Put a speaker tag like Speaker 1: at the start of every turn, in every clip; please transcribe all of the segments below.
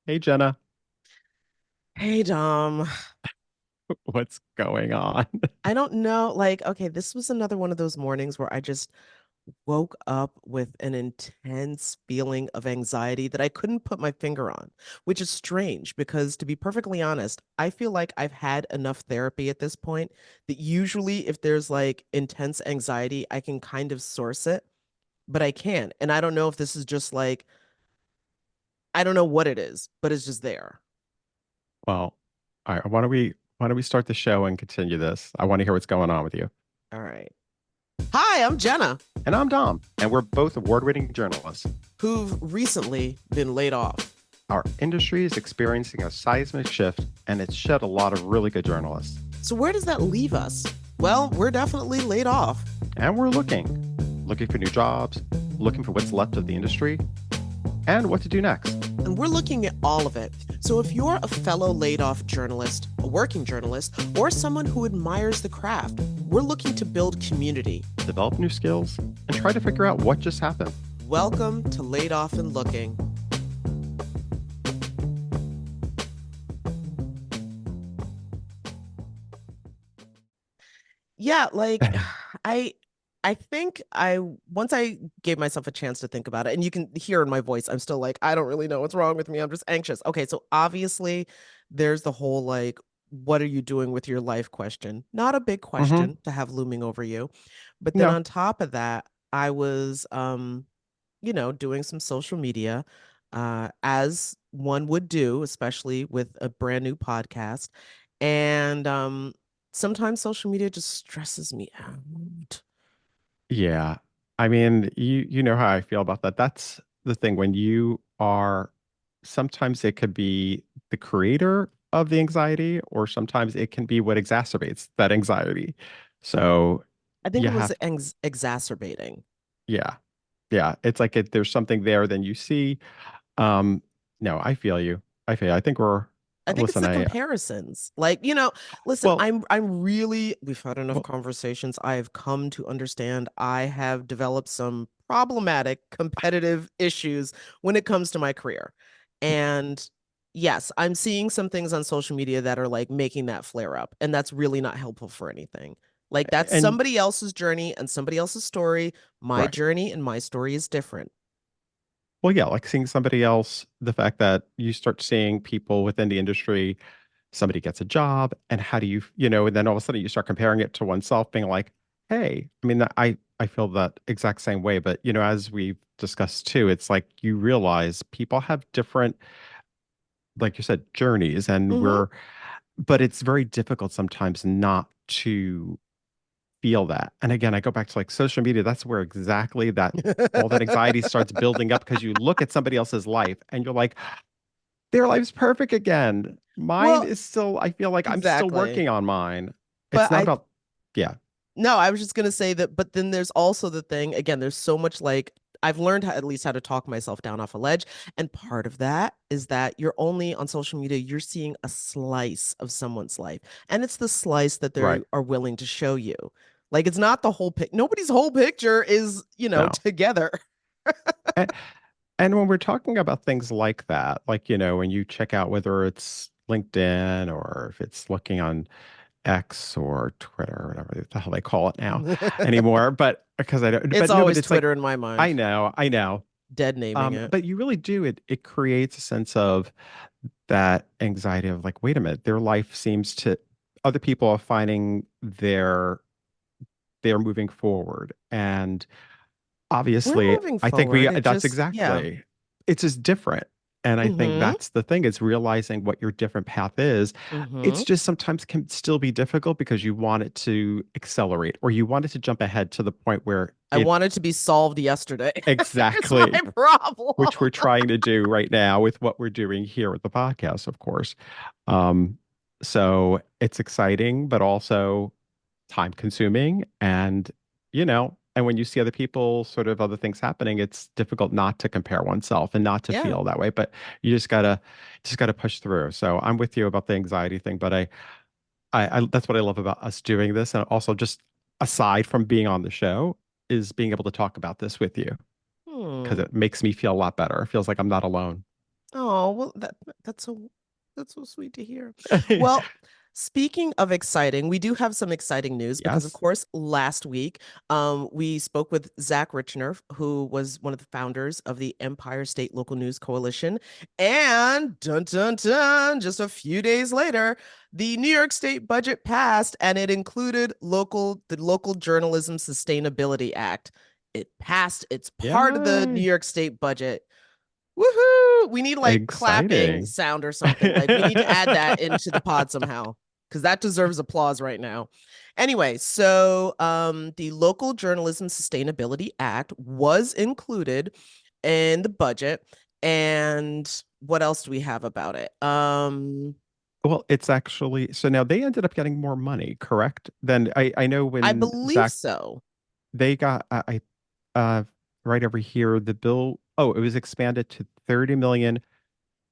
Speaker 1: Hey, Jenna,
Speaker 2: Hey Dom,
Speaker 1: what's going on?
Speaker 2: I don't know. Okay, this was another one of those mornings where I just woke up with an intense feeling of anxiety that I couldn't put my finger on, which is strange because, to be perfectly honest, I feel like I've had enough therapy at this point that usually, if there's like intense anxiety, I can kind of source it, but I can't. And I don't know if this is just like, I don't know what it is, but it's just there.
Speaker 1: Well, all right, why don't we start the show and continue this? I want to hear what's going on with you.
Speaker 2: All right. Hi, I'm Jenna,
Speaker 1: And I'm Dom, and we're both award-winning journalists.
Speaker 2: who've recently been laid off.
Speaker 1: Our industry is experiencing a seismic shift, and it's shed a lot of really good journalists.
Speaker 2: So where does that leave us? Well, we're definitely laid off.
Speaker 1: And we're looking for new jobs, looking for what's left of the industry, and what to do next.
Speaker 2: And we're looking at all of it. So if you're a fellow laid off journalist, a working journalist, or someone who admires the craft, we're looking to build community.
Speaker 1: Develop new skills, and try to figure out what just happened.
Speaker 2: Welcome to Laid Off and Looking. Yeah, I I think I once I gave myself a chance to think about it, and you can hear in my voice, I'm still like, I don't really know what's wrong with me. I'm just anxious. Okay, so obviously there's the whole like, what are you doing with your life question? Not a big
Speaker 1: Mm-hmm.
Speaker 2: question to have looming over you. But then
Speaker 1: No.
Speaker 2: on top of that, I was doing some social media, as one would do, especially with a brand new podcast. And sometimes social media just stresses me out.
Speaker 1: Yeah. I mean, you know how I feel about that. That's the thing when you are sometimes it could be the creator of the anxiety, or sometimes it can be what exacerbates that anxiety. So
Speaker 2: I think
Speaker 1: you
Speaker 2: it was
Speaker 1: have,
Speaker 2: exacerbating.
Speaker 1: yeah. Yeah. It's like there's something there than you see. Um, no, I feel you. I think
Speaker 2: I think it's
Speaker 1: listen,
Speaker 2: the comparisons. Listen,
Speaker 1: well,
Speaker 2: I'm really we've had enough
Speaker 1: well,
Speaker 2: conversations. I've come to understand I have developed some problematic competitive issues when it comes to my career. And yes, I'm seeing some things on social media that are like making that flare up, and that's really not helpful for anything. Like that's
Speaker 1: and
Speaker 2: somebody else's journey and somebody else's story. My
Speaker 1: right.
Speaker 2: journey and my story is different.
Speaker 1: Well, yeah, like seeing somebody else, the fact that you start seeing people within the industry, somebody gets a job, and how do and then all of a sudden you start comparing it to oneself, being like, hey, I mean, I feel that exact same way, but as we've discussed too, it's like you realize people have different, like you said, journeys, and
Speaker 2: Hmm.
Speaker 1: but it's very difficult sometimes not to feel that. And again, I go back to like social media, that's where exactly that all that anxiety starts building up because you look at somebody else's life and you're like, their life's perfect again. Mine
Speaker 2: Well,
Speaker 1: is still, I feel like I'm still
Speaker 2: exactly.
Speaker 1: working on mine. It's
Speaker 2: But
Speaker 1: not
Speaker 2: I
Speaker 1: about, yeah,
Speaker 2: No, I was just gonna say that, but then there's also the thing, again, there's so much like I've learned how, at least how to talk myself down off a ledge. And part of that is that you're only on social media, you're seeing a slice of someone's life. And it's the slice that they
Speaker 1: right.
Speaker 2: are willing to show you. Like it's not the whole nobody's whole picture is,
Speaker 1: No.
Speaker 2: together.
Speaker 1: And, and when we're talking about things like that, like, when you check out whether it's LinkedIn or if it's looking on X or Twitter or whatever the hell they call it now anymore, but because I don't,
Speaker 2: It's
Speaker 1: but no, but
Speaker 2: always
Speaker 1: it's like,
Speaker 2: Twitter in my
Speaker 1: I
Speaker 2: mind.
Speaker 1: know, I know.
Speaker 2: Dead naming it.
Speaker 1: But you really do, it creates a sense of that anxiety of like, wait a minute, their life seems to, other people are finding they're moving forward. And
Speaker 2: We're
Speaker 1: obviously,
Speaker 2: moving
Speaker 1: I think
Speaker 2: forward. It
Speaker 1: that's
Speaker 2: just, yeah.
Speaker 1: exactly, it's just different. And I think
Speaker 2: Mm-hmm.
Speaker 1: that's the thing, is realizing what your different path is. It's
Speaker 2: Mm-hmm.
Speaker 1: just sometimes can still be difficult because you want it to accelerate, or you want it to jump ahead to the point where
Speaker 2: I wanted to be solved yesterday. It's my
Speaker 1: exactly,
Speaker 2: problem.
Speaker 1: which we're trying to do right now with what we're doing here with the podcast, of course. Um, so it's exciting, but also time consuming. And when you see other people, sort of other things happening, it's difficult not to compare oneself and not to
Speaker 2: Yeah.
Speaker 1: feel that way. But you just gotta push through. So I'm with you about the anxiety thing, but I that's what I love about us doing this. And also just aside from being on the show, is being able to talk about this with you because
Speaker 2: Hmm.
Speaker 1: it makes me feel a lot better. It feels like I'm not alone.
Speaker 2: Oh, well, that's so sweet to hear. Well, speaking of exciting, we do have some exciting news because, of
Speaker 1: Yes.
Speaker 2: course, last week, we spoke with Zach Richner, who was one of the founders of the Empire State Local News Coalition. And dun dun dun, just a few days later, the New York State budget passed, and it included the Local Journalism Sustainability Act. It passed. It's part of the New
Speaker 1: Yay.
Speaker 2: York State budget. Woohoo! We need like clapping
Speaker 1: Exciting.
Speaker 2: sound or something. Like we need to add that into the pod somehow because that deserves applause right now. Anyway, so the Local Journalism Sustainability Act was included in the budget. And what else do we have about it?
Speaker 1: Well, it's actually so now they ended up getting more money, correct? Then I know
Speaker 2: I
Speaker 1: when
Speaker 2: believe
Speaker 1: Zach
Speaker 2: so.
Speaker 1: they got uh right over here the bill. Oh, it was expanded to 30 million.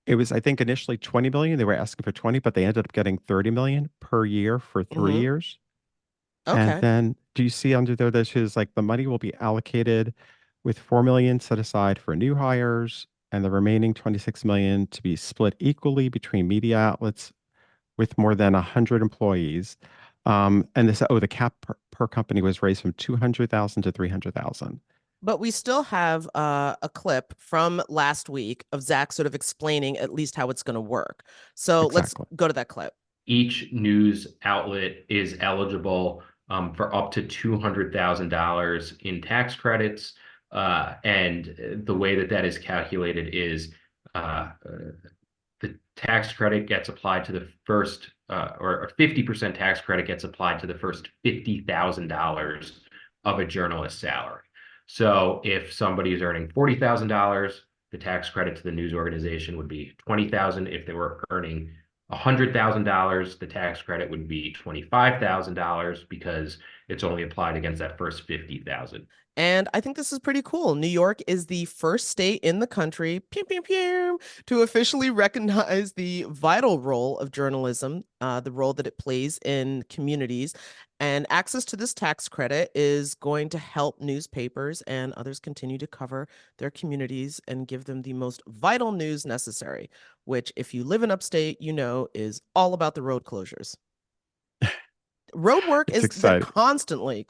Speaker 1: It was I think initially 20 million. They were asking for 20, but they ended up getting 30 million per year for three
Speaker 2: Hmm.
Speaker 1: years. And
Speaker 2: Okay.
Speaker 1: then do you see under there that is like the money will be allocated with 4 million set aside for new hires and the remaining 26 million to be split equally between media outlets with more than 100 employees. And this, oh, the cap per company was raised from 200,000 to 300,000.
Speaker 2: But we still have a clip from last week of Zach sort of explaining at least how it's going to work. So let's
Speaker 1: Exactly.
Speaker 2: go to that clip.
Speaker 3: Each news outlet is eligible for up to $200,000 in tax credits. And the way that that is calculated is the tax credit gets applied to the first, or 50% tax credit gets applied to the first $50,000 of a journalist's salary. So if somebody is earning $40,000, the tax credit to the news organization would be 20,000. If they were earning $100,000, the tax credit would be $25,000 because it's only applied against that first 50,000.
Speaker 2: And I think this is pretty cool. New York is the first state in the country, pew, pew, pew, to officially recognize the vital role of journalism, the role that it plays in communities. And access to this tax credit is going to help newspapers and others continue to cover their communities and give them the most vital news necessary, which, if you live in upstate, you know is all about the road closures. Road work
Speaker 1: It's
Speaker 2: is that
Speaker 1: exciting.
Speaker 2: constantly.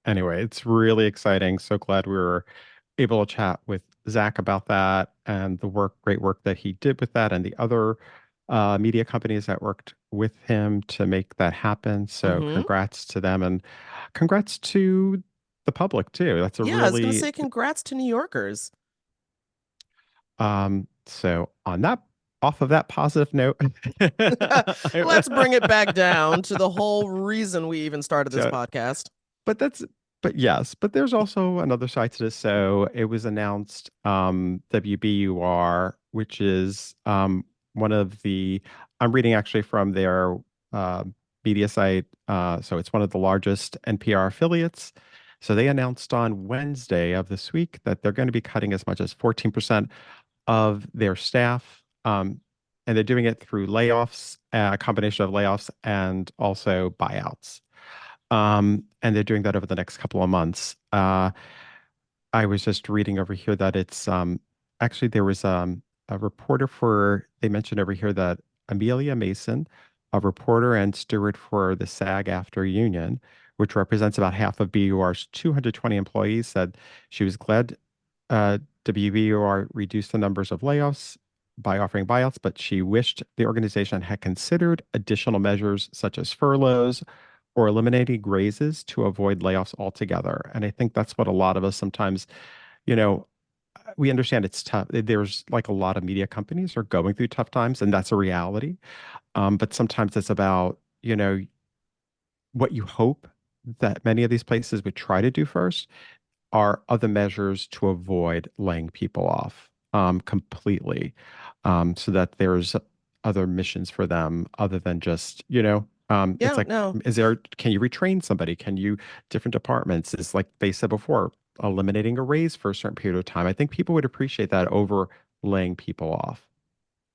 Speaker 1: Anyway, it's really exciting. So glad we were able to chat with Zach about that and the great work that he did with that and the other media companies that worked with him to make that happen. So
Speaker 2: Hmm.
Speaker 1: congrats to them and congrats to the public too. That's a
Speaker 2: Yeah, I was gonna
Speaker 1: really
Speaker 2: say congrats to New Yorkers.
Speaker 1: so on that off of that positive note.
Speaker 2: Let's bring it back down to the whole reason we even started this
Speaker 1: So
Speaker 2: podcast.
Speaker 1: but that's but yes, but there's also another side to this. So it was announced WBUR, which is one of the I'm reading actually from their uh, media site. So it's one of the largest NPR affiliates. So they announced on Wednesday of this week that they're going to be cutting as much as 14% of their staff. And they're doing it through layoffs, a combination of layoffs and also buyouts. And they're doing that over the next couple of months. I was just reading over here that it's actually there was a reporter for they mentioned over here that Amelia Mason, a reporter and steward for the SAG-AFTRA union, which represents about half of BUR's 220 employees, said she was glad WBUR reduced the numbers of layoffs by offering buyouts, but she wished the organization had considered additional measures such as furloughs or eliminating raises to avoid layoffs altogether. And I think that's what a lot of us sometimes, you know, we understand it's tough. There's like a lot of media companies are going through tough times, and that's a reality. But sometimes it's about, what you hope that many of these places would try to do first are other measures to avoid laying people off completely, so that there's other missions for them other than just, it's
Speaker 2: Yeah,
Speaker 1: like,
Speaker 2: no.
Speaker 1: can you retrain somebody? Can you, different departments, is like they said before, eliminating a raise for a certain period of time. I think people would appreciate that over laying people off.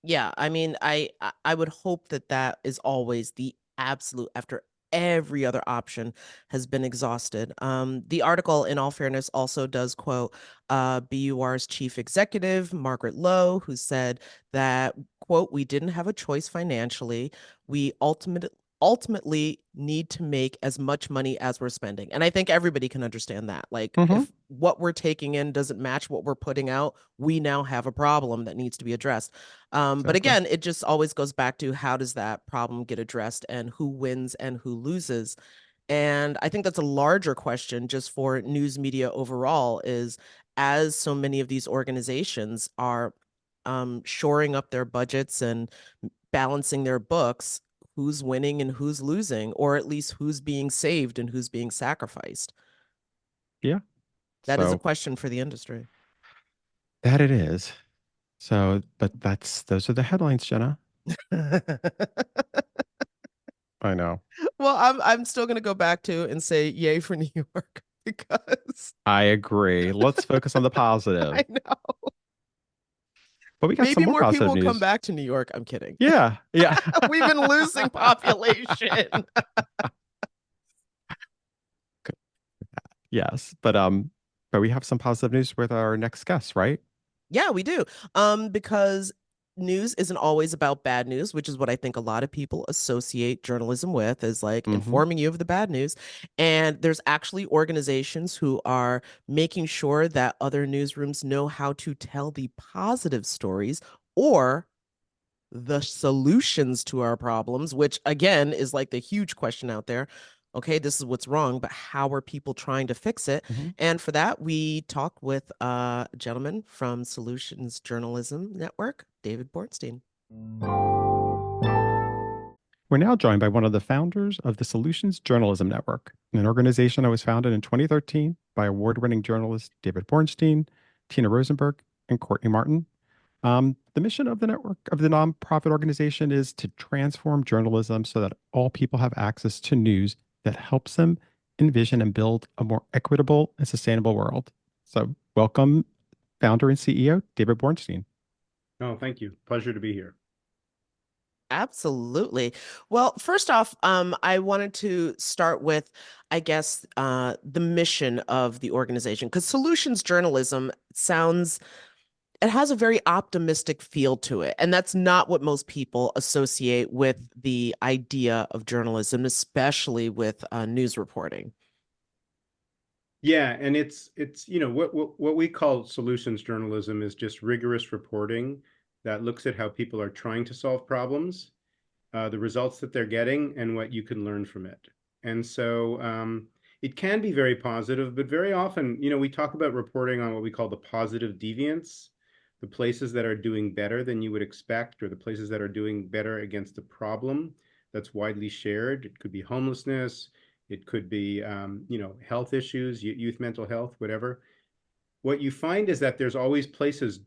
Speaker 2: Yeah, I mean, I would hope that that is always the absolute after every other option has been exhausted. The article, in all fairness, also does quote BUR's chief executive, Margaret Lowe, who said that, quote, we didn't have a choice financially. We ultimately need to make as much money as we're spending. And I think everybody can understand that. Like,
Speaker 1: Hmm.
Speaker 2: if what we're taking in doesn't match what we're putting out, we now have a problem that needs to be addressed. But
Speaker 1: Exactly.
Speaker 2: again, it just always goes back to how does that problem get addressed and who wins and who loses. And I think that's a larger question just for news media overall is as so many of these organizations are shoring up their budgets and balancing their books, who's winning and who's losing, or at least who's being saved and who's being sacrificed.
Speaker 1: Yeah.
Speaker 2: That is a
Speaker 1: So
Speaker 2: question for the industry.
Speaker 1: that it is. So, but those are the headlines, Jenna. I know.
Speaker 2: Well, I'm still gonna go back to and say yay for New York because
Speaker 1: I agree. Let's focus on the positive.
Speaker 2: I know
Speaker 1: But we got some
Speaker 2: maybe
Speaker 1: more
Speaker 2: more people
Speaker 1: positive
Speaker 2: will come
Speaker 1: news.
Speaker 2: back to New York. I'm kidding.
Speaker 1: Yeah. Yeah.
Speaker 2: We've been losing population.
Speaker 1: Yes. But we have some positive news with our next guest, right?
Speaker 2: Yeah, we do. Because news isn't always about bad news, which is what I think a lot of people associate journalism with, is like
Speaker 1: Mm-hmm.
Speaker 2: informing you of the bad news. And there's actually organizations who are making sure that other newsrooms know how to tell the positive stories or the solutions to our problems, which again is like the huge question out there. Okay, this is what's wrong, but how are people trying to fix it?
Speaker 1: Mm-hmm.
Speaker 2: And for that, we talk with a gentleman from Solutions Journalism Network, David Bornstein.
Speaker 1: We're now joined by one of the founders of the Solutions Journalism Network, an organization that was founded in 2013 by award-winning journalists David Bornstein, Tina Rosenberg, and Courtney Martin. The mission of the network of the nonprofit organization is to transform journalism so that all people have access to news that helps them envision and build a more equitable and sustainable world. So, welcome, founder and CEO David Bornstein.
Speaker 4: Oh, thank you. Pleasure to be here.
Speaker 2: Absolutely. Well, first off, I wanted to start with, I guess, the mission of the organization, because solutions journalism sounds it has a very optimistic feel to it. And that's not what most people associate with the idea of journalism, especially with news reporting.
Speaker 4: Yeah, and it's what we call solutions journalism is just rigorous reporting that looks at how people are trying to solve problems, the results that they're getting, and what you can learn from it. And so it can be very positive, but very often, we talk about reporting on what we call the positive deviance, the places that are doing better than you would expect, or the places that are doing better against a problem that's widely shared. It could be homelessness. It could be, health issues, youth mental health, whatever. What you find is that there's always places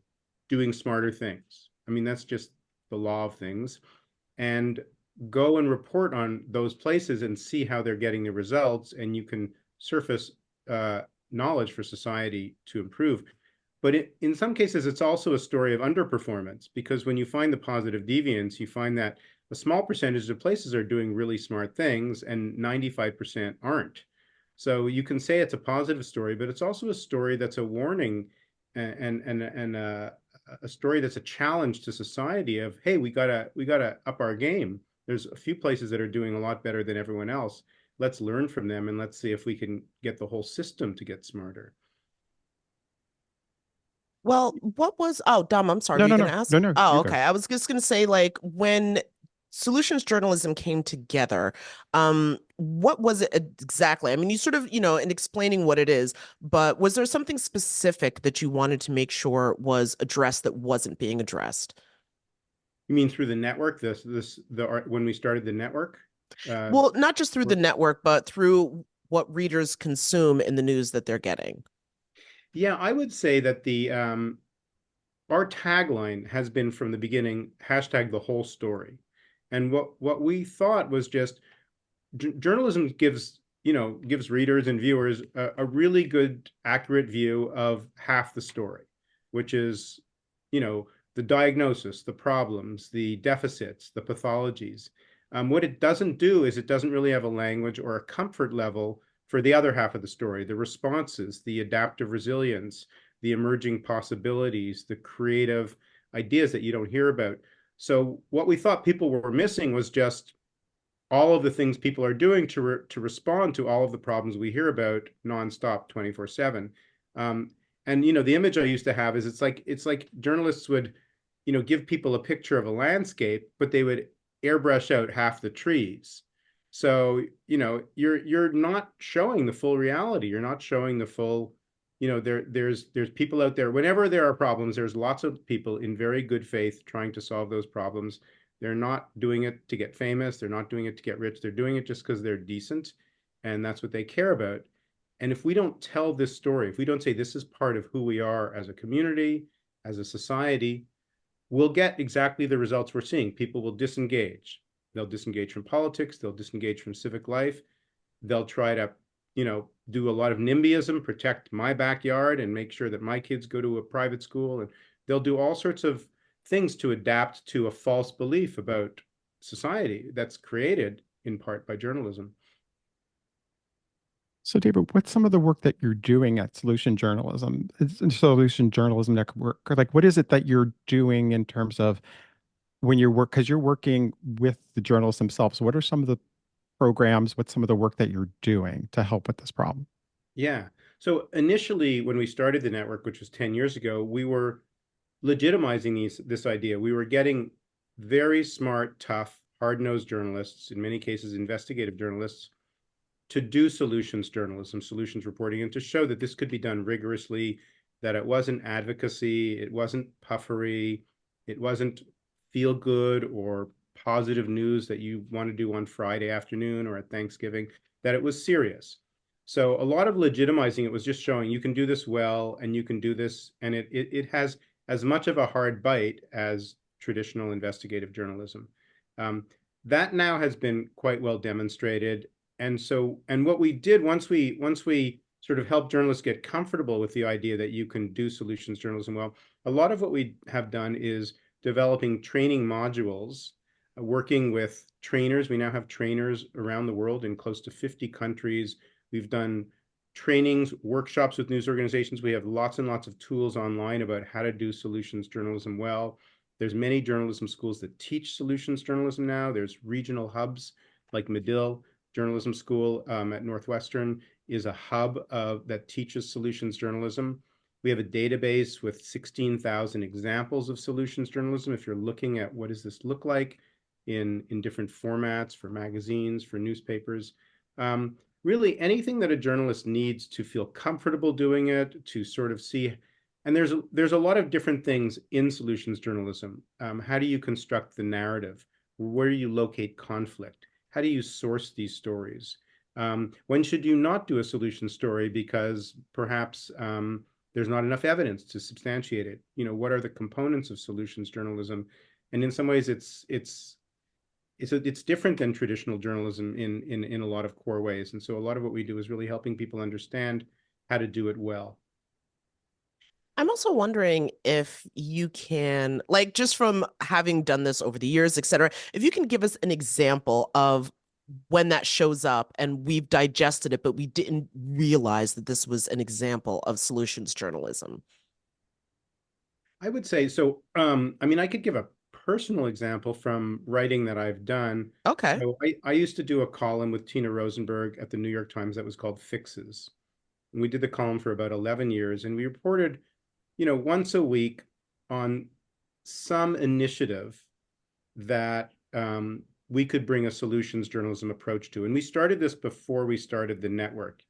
Speaker 4: doing smarter things. I mean, that's just the law of things. And go and report on those places and see how they're getting the results, and you can surface knowledge for society to improve. But in some cases, it's also a story of underperformance, because when you find the positive deviance, you find that a small percentage of places are doing really smart things and 95% aren't. So you can say it's a positive story, but it's also a story that's a warning and a story that's a challenge to society of, hey, we gotta up our game. There's a few places that are doing a lot better than everyone else. Let's learn from them and let's see if we can get the whole system to get smarter.
Speaker 2: Well, what was, oh, Dom, I'm sorry,
Speaker 1: No,
Speaker 2: were you
Speaker 1: no,
Speaker 2: going to
Speaker 1: no,
Speaker 2: ask?
Speaker 1: no, no.
Speaker 2: Oh,
Speaker 1: You go.
Speaker 2: okay. I was just going to say, like, when solutions journalism came together, what was it exactly? I mean, you sort of, in explaining what it is, but was there something specific that you wanted to make sure was addressed that wasn't being addressed?
Speaker 4: You mean through the network? When we started the network? Uh,
Speaker 2: Well, not just through the network, but through what readers consume in the news that they're getting.
Speaker 4: yeah, I would say that the our tagline has been from the beginning hashtag the whole story, and what we thought was just journalism gives readers and viewers a really good accurate view of half the story, which is the diagnosis, the problems, the deficits, the pathologies. What it doesn't do is it doesn't really have a language or a comfort level for the other half of the story, the responses, the adaptive resilience, the emerging possibilities, the creative ideas that you don't hear about. So what we thought people were missing was just all of the things people are doing to respond to all of the problems we hear about nonstop 24/7. And the image I used to have is it's like journalists would give people a picture of a landscape, but they would airbrush out half the trees. So you're not showing the full reality. You're not showing the full. There's people out there. Whenever there are problems, there's lots of people in very good faith trying to solve those problems. They're not doing it to get famous. They're not doing it to get rich. They're doing it just because they're decent, and that's what they care about. And if we don't tell this story, if we don't say this is part of who we are as a community, as a society, we'll get exactly the results we're seeing. People will disengage. They'll disengage from politics. They'll disengage from civic life. They'll try to, do a lot of NIMBYism, protect my backyard and make sure that my kids go to a private school. And they'll do all sorts of things to adapt to a false belief about society that's created in part by journalism.
Speaker 1: So, David, what's some of the work that you're doing at Solution Journalism Network? Like, what is it that you're doing in terms of when you work? Because you're working with the journalists themselves. What are some of the programs? What's some of the work that you're doing to help with this problem?
Speaker 4: Yeah. So initially, when we started the network, which was 10 years ago, we were legitimizing this idea. We were getting very smart, tough, hard-nosed journalists, in many cases investigative journalists, to do solutions journalism, solutions reporting, and to show that this could be done rigorously, that it wasn't advocacy, it wasn't puffery, it wasn't feel good or positive news that you want to do on Friday afternoon or at Thanksgiving, that it was serious. So a lot of legitimizing it was just showing you can do this well and you can do this, and it has as much of a hard bite as traditional investigative journalism. That now has been quite well demonstrated. And what we did once we sort of helped journalists get comfortable with the idea that you can do solutions journalism well, a lot of what we have done is developing training modules, working with trainers. We now have trainers around the world in close to 50 countries. We've done trainings, workshops with news organizations. We have lots and lots of tools online about how to do solutions journalism well. There's many journalism schools that teach solutions journalism now. There's regional hubs like Medill Journalism School at Northwestern is a hub that teaches solutions journalism. We have a database with 16,000 examples of solutions journalism. If you're looking at what does this look like in different formats for magazines, for newspapers, really anything that a journalist needs to feel comfortable doing it, to sort of see. And there's a lot of different things in solutions journalism. How do you construct the narrative? Where do you locate conflict? How do you source these stories? When should you not do a solution story because perhaps there's not enough evidence to substantiate it? What are the components of solutions journalism? And in some ways, it's different than traditional journalism in a lot of core ways. And so a lot of what we do is really helping people understand how to do it well.
Speaker 2: I'm also wondering if you can, like, just from having done this over the years, et cetera, if you can give us an example of when that shows up and we've digested it, but we didn't realize that this was an example of solutions journalism.
Speaker 4: I would say so. I could give a personal example from writing that I've done.
Speaker 2: Okay.
Speaker 4: So I used to do a column with Tina Rosenberg at the New York Times that was called Fixes. And we did the column for about 11 years, and we reported once a week on some initiative that we could bring a solutions journalism approach to. And we started this before we started the network.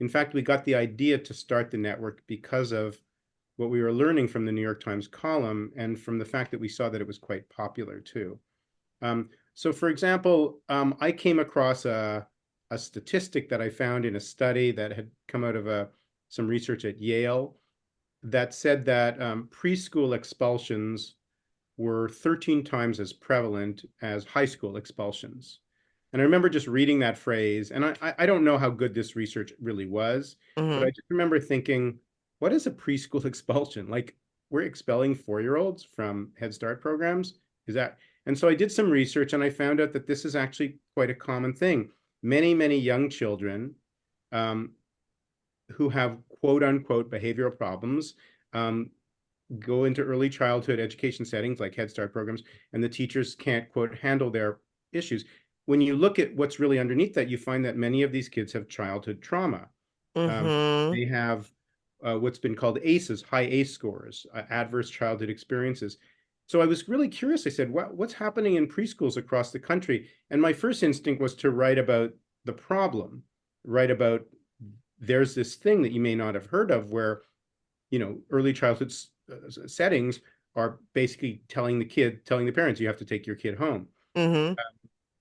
Speaker 4: In fact, we got the idea to start the network because of what we were learning from the New York Times column and from the fact that we saw that it was quite popular too. So for example, I came across a statistic that I found in a study that had come out of some research at Yale that said that preschool expulsions were 13 times as prevalent as high school expulsions. And I remember just reading that phrase, and I don't know how good this research really was, but I just remember thinking, what is a preschool expulsion? Like, we're expelling 4-year-olds from Head Start programs? Is that, And so I did some research and I found out that this is actually quite a common thing. Many, many young children who have quote unquote behavioral problems go into early childhood education settings like Head Start programs, and the teachers can't quote handle their issues. When you look at what's really underneath that, you find that many of these kids have childhood trauma.
Speaker 2: Mm-hmm.
Speaker 4: They have what's been called ACEs, high ACE scores, adverse childhood experiences. So I was really curious. I said, what's happening in preschools across the country? And my first instinct was to write about the problem, write about there's this thing that you may not have heard of where, early childhood settings are basically telling the parents, you have to take your kid home.
Speaker 2: Mm-hmm.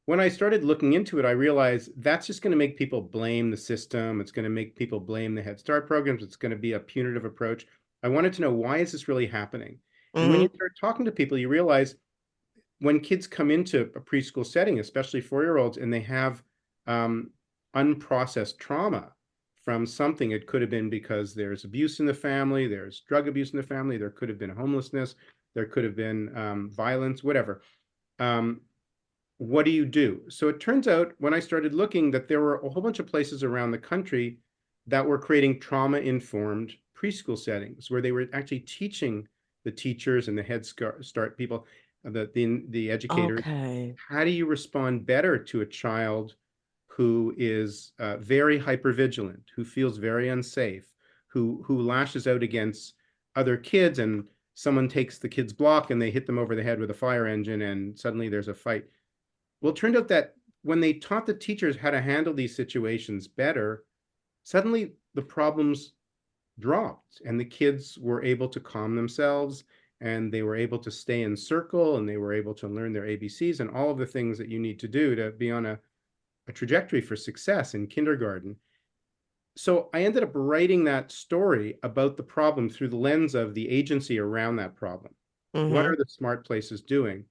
Speaker 4: When I started looking into it, I realized that's just going to make people blame the system. It's going to make people blame the Head Start programs. It's going to be a punitive approach. I wanted to know, why is this really happening? And when you
Speaker 2: Mm-hmm.
Speaker 4: start talking to people, you realize when kids come into a preschool setting, especially 4-year-olds, and they have unprocessed trauma from something, it could have been because there's abuse in the family, there's drug abuse in the family, there could have been homelessness, there could have been violence, whatever. What do you do? So it turns out when I started looking that there were a whole bunch of places around the country that were creating trauma-informed preschool settings where they were actually teaching the teachers and the Head Start people, the educators,
Speaker 2: Okay.
Speaker 4: how do you respond better to a child who is very hypervigilant, who feels very unsafe, who lashes out against other kids, and someone takes the kid's block and they hit them over the head with a fire engine and suddenly there's a fight. Well, it turned out that when they taught the teachers how to handle these situations better, suddenly the problems dropped and the kids were able to calm themselves and they were able to stay in circle and they were able to learn their ABCs and all of the things that you need to do to be on a trajectory for success in kindergarten. So I ended up writing that story about the problem through the lens of the agency around that problem. What
Speaker 2: Mm-hmm.
Speaker 4: are the smart places doing?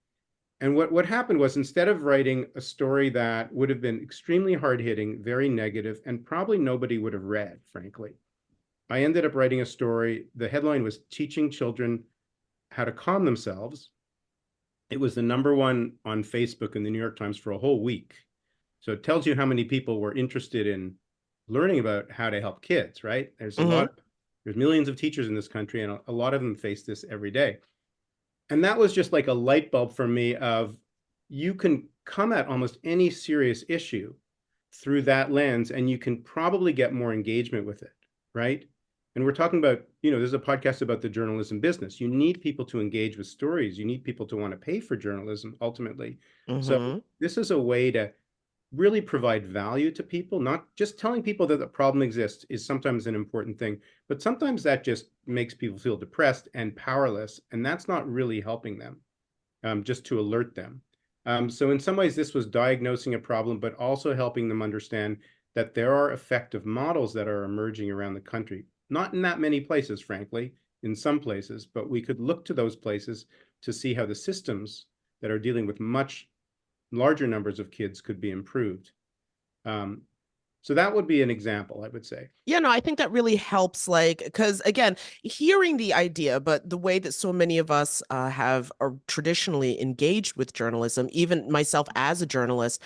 Speaker 4: And what happened was, instead of writing a story that would have been extremely hard-hitting, very negative, and probably nobody would have read, frankly, I ended up writing a story. The headline was Teaching Children How to Calm Themselves. It was the #1 on Facebook and the New York Times for a whole week. So it tells you how many people were interested in learning about how to help kids, right? There's
Speaker 2: Mm-hmm.
Speaker 4: millions of teachers in this country, and a lot of them face this every day. And that was just like a light bulb for me of, you can come at almost any serious issue through that lens and you can probably get more engagement with it, right? And we're talking about, there's a podcast about the journalism business. You need people to engage with stories. You need people to want to pay for journalism ultimately. So
Speaker 2: Mm-hmm.
Speaker 4: this is a way to really provide value to people. Not just telling people that the problem exists is sometimes an important thing, but sometimes that just makes people feel depressed and powerless, and that's not really helping them, just to alert them. So in some ways, this was diagnosing a problem, but also helping them understand that there are effective models that are emerging around the country. Not in that many places, frankly, in some places, but we could look to those places to see how the systems that are dealing with much larger numbers of kids could be improved. So that would be an example, I would say.
Speaker 2: Yeah, no, I think that really helps, like, because again, hearing the idea, but the way that so many of us have are traditionally engaged with journalism, even myself as a journalist,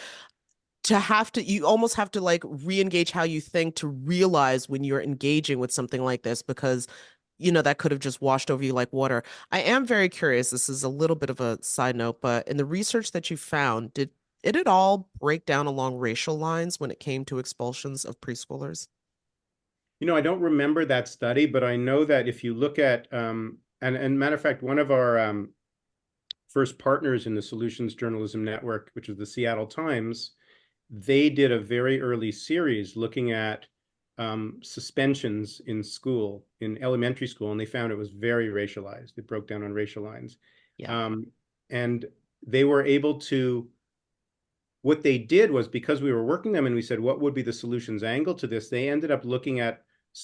Speaker 2: you almost have to like re-engage how you think to realize when you're engaging with something like this, because that could have just washed over you like water. I am very curious. This is a little bit of a side note, but in the research that you found, did it at all break down along racial lines when it came to expulsions of preschoolers?
Speaker 4: I don't remember that study, but I know that if you look at, and matter of fact, one of our first partners in the Solutions Journalism Network, which is the Seattle Times, they did a very early series looking at suspensions in school, in elementary school, and they found it was very racialized. It broke down on racial lines.
Speaker 2: Yeah.
Speaker 4: And they were able to, what they did was, because we were working them and we said, what would be the solutions angle to this? They ended up looking at,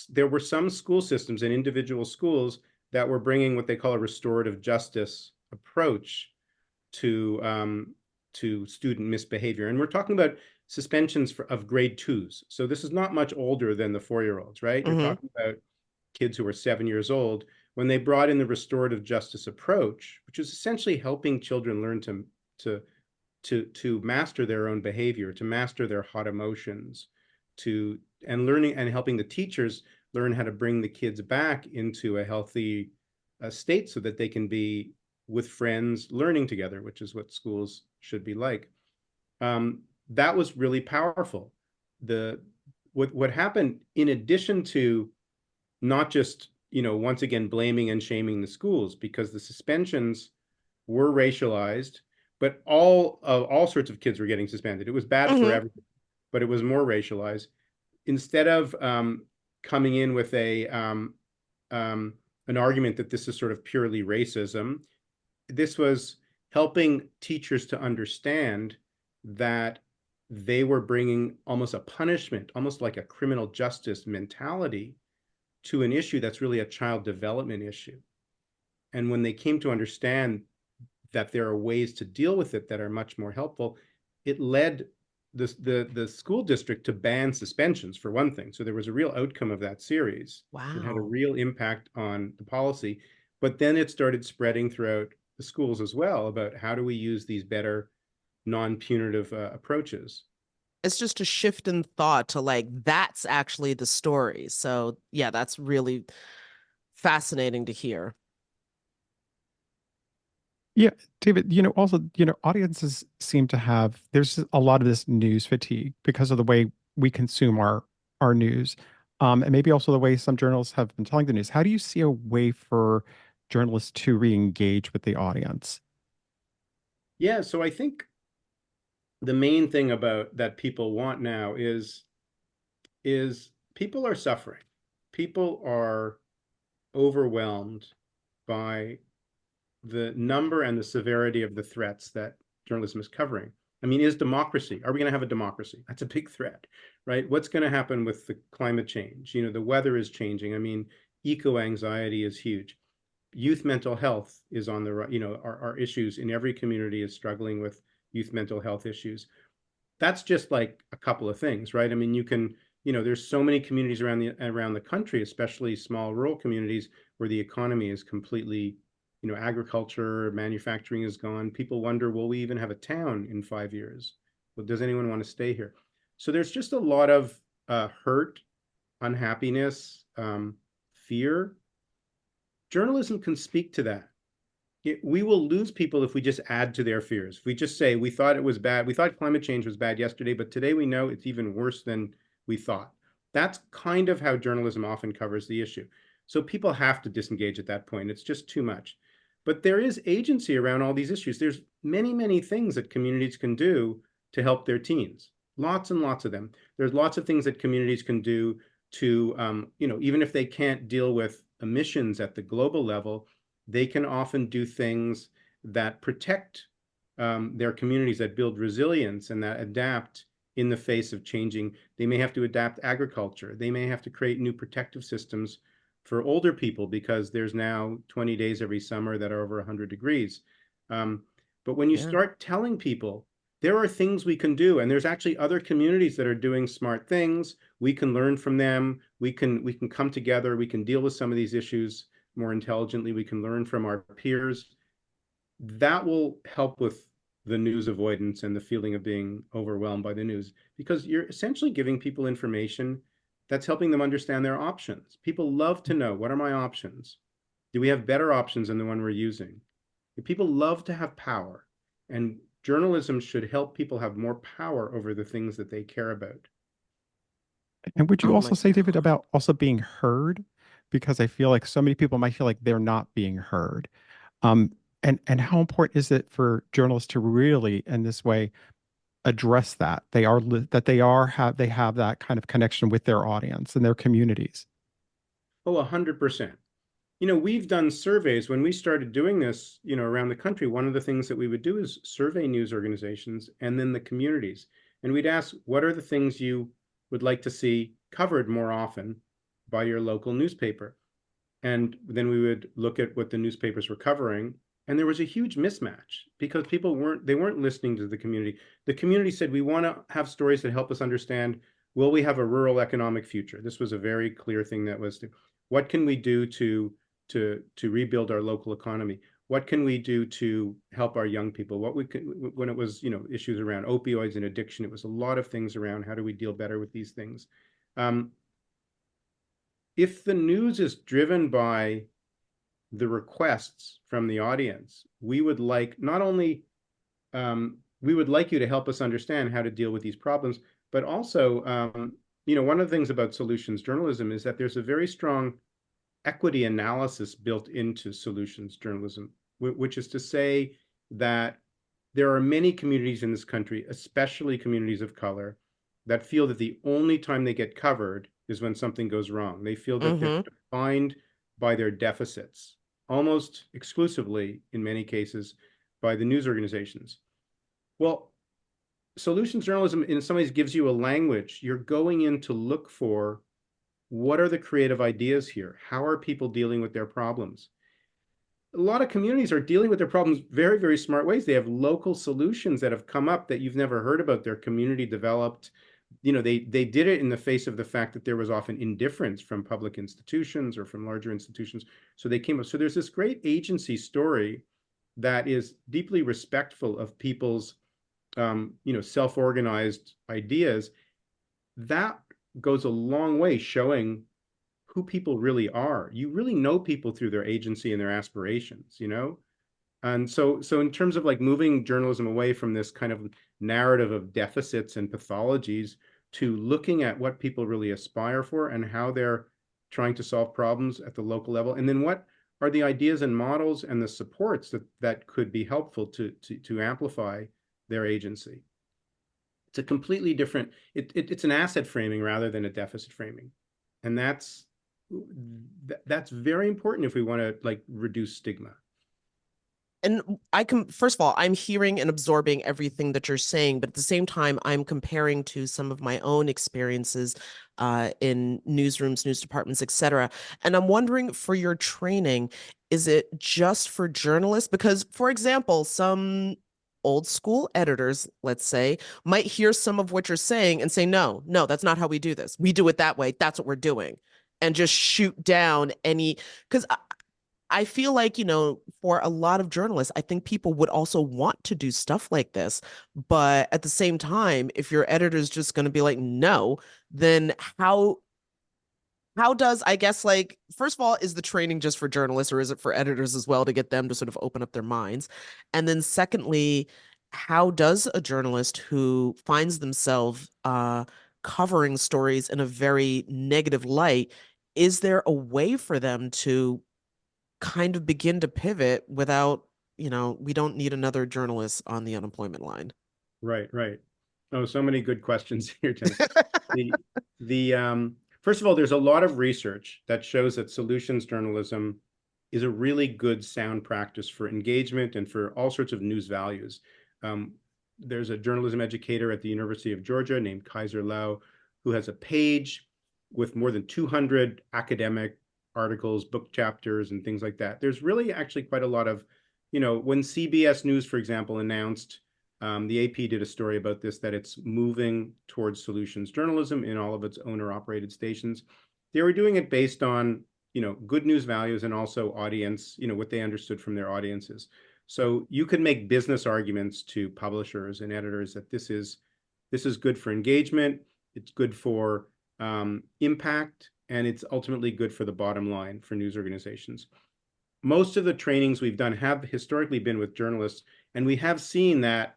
Speaker 4: there were some school systems and individual schools that were bringing what they call a restorative justice approach to student misbehavior. And we're talking about suspensions of grade 2s. So this is not much older than the 4-year-olds, right? You're
Speaker 2: Mm-hmm.
Speaker 4: talking about kids who are 7 years old. When they brought in the restorative justice approach, which is essentially helping children learn to to master their own behavior, to master their hot emotions, and learning and helping the teachers learn how to bring the kids back into a healthy state so that they can be with friends learning together, which is what schools should be like. That was really powerful. What happened, in addition to not just, once again, blaming and shaming the schools, because the suspensions were racialized, but all sorts of kids were getting suspended. It was bad for
Speaker 2: Mm-hmm.
Speaker 4: everyone, but it was more racialized. Instead of coming in with an argument that this is sort of purely racism, this was helping teachers to understand that they were bringing almost a punishment, almost like a criminal justice mentality, to an issue that's really a child development issue. And when they came to understand that there are ways to deal with it that are much more helpful, it led the school district to ban suspensions, for one thing. So there was a real outcome of that series. It had a
Speaker 2: Wow.
Speaker 4: real impact on the policy, but then it started spreading throughout the schools as well about how do we use these better non-punitive approaches.
Speaker 2: It's just a shift in thought to like, that's actually the story. So yeah, that's really fascinating to hear.
Speaker 1: Yeah, David, also, audiences seem to have, there's a lot of this news fatigue because of the way we consume our news. And maybe also the way some journalists have been telling the news. How do you see a way for journalists to re-engage with the audience?
Speaker 4: Yeah, so I think the main thing about that people want now is people are suffering. People are overwhelmed by the number and the severity of the threats that journalism is covering. I mean, are we going to have a democracy? That's a big threat, right? What's going to happen with the climate change? The weather is changing. I mean, eco-anxiety is huge. Youth mental health is on the, our issues in every community is struggling with youth mental health issues. That's just like a couple of things, right? I mean, there's so many communities around the country, especially small rural communities, where the economy is completely, agriculture, manufacturing is gone. People wonder, will we even have a town in 5 years? Well, does anyone want to stay here? So there's just a lot of hurt, unhappiness, fear. Journalism can speak to that. We will lose people if we just add to their fears. If we just say, we thought it was bad, we thought climate change was bad yesterday, but today we know it's even worse than we thought. That's kind of how journalism often covers the issue. So people have to disengage at that point. It's just too much. But there is agency around all these issues. There's many, many things that communities can do to help their teens. Lots and lots of them. There's lots of things that communities can do to, even if they can't deal with emissions at the global level, they can often do things that protect their communities, that build resilience and that adapt in the face of changing. They may have to adapt agriculture. They may have to create new protective systems for older people because there's now 20 days every summer that are over 100 degrees. But when you
Speaker 2: Yeah.
Speaker 4: start telling people, there are things we can do, and there's actually other communities that are doing smart things. We can learn from them. We can come together. We can deal with some of these issues more intelligently. We can learn from our peers. That will help with the news avoidance and the feeling of being overwhelmed by the news, because you're essentially giving people information that's helping them understand their options. People love to know, what are my options? Do we have better options than the one we're using? People love to have power, and journalism should help people have more power over the things that they care about.
Speaker 1: And would you
Speaker 2: Oh
Speaker 1: also
Speaker 2: my
Speaker 1: say, David, about also being heard? Because I feel like so many people might feel like they're not being heard. Um, and how important is it for journalists to really, in this way, address that they have that kind of connection with their audience and their communities?
Speaker 4: Oh, 100%. We've done surveys when we started doing this, around the country. One of the things that we would do is survey news organizations and then the communities. And we'd ask, what are the things you would like to see covered more often by your local newspaper? And then we would look at what the newspapers were covering. And there was a huge mismatch because people weren't listening to the community. The community said, we want to have stories that help us understand, will we have a rural economic future? This was a very clear thing that was, what can we do to rebuild our local economy? what can we do to help our young people? What we could, when it was, issues around opioids and addiction, it was a lot of things around how do we deal better with these things. If the news is driven by the requests from the audience, we would like not only we would like you to help us understand how to deal with these problems, but also, one of the things about solutions journalism is that there's a very strong equity analysis built into solutions journalism, which is to say that there are many communities in this country, especially communities of color, that feel that the only time they get covered is when something goes wrong. They feel that they're defined by their deficits, almost exclusively, in many cases, by the news organizations. Well, solutions journalism in some ways gives you a language. You're going in to look for what are the creative ideas here? How are people dealing with their problems? A lot of communities are dealing with their problems very, very smart ways. They have local solutions that have come up that you've never heard about. They're community developed. They did it in the face of the fact that there was often indifference from public institutions or from larger institutions. So they came up. So there's this great agency story that is deeply respectful of people's self-organized ideas. That goes a long way showing who people really are. You really know people through their agency and their aspirations, And so in terms of like moving journalism away from this kind of narrative of deficits and pathologies to looking at what people really aspire for and how they're trying to solve problems at the local level, and then what are the ideas and models and the supports that could be helpful to amplify their agency. It's a completely different, it's an asset framing rather than a deficit framing. And that's very important if we want to like reduce stigma.
Speaker 2: And first of all, I'm hearing and absorbing everything that you're saying, but at the same time, I'm comparing to some of my own experiences in newsrooms, news departments, etc. And I'm wondering, for your training, is it just for journalists? Because, for example, some old school editors, let's say, might hear some of what you're saying and say, no, that's not how we do this. We do it that way. That's what we're doing. And just shoot down any, because I feel like, for a lot of journalists, I think people would also want to do stuff like this. But at the same time, if your editor is just going to be like, no, then how does, I guess, like, first of all, is the training just for journalists or is it for editors as well to get them to sort of open up their minds? And then secondly, how does a journalist who finds themselves covering stories in a very negative light, is there a way for them to kind of begin to pivot without, we don't need another journalist on the unemployment line?
Speaker 4: Right. Oh, so many good questions here, Jenna. First of all, there's a lot of research that shows that solutions journalism is a really good sound practice for engagement and for all sorts of news values. There's a journalism educator at the University of Georgia named Kaiser Lau, who has a page with more than 200 academic articles, book chapters, and things like that. There's really actually quite a lot of, when CBS News, for example, announced, the AP did a story about this, that it's moving towards solutions journalism in all of its owner-operated stations. They were doing it based on, good news values and also audience, what they understood from their audiences. So you could make business arguments to publishers and editors that this is good for engagement, it's good for impact, and it's ultimately good for the bottom line for news organizations. Most of the trainings we've done have historically been with journalists, and we have seen that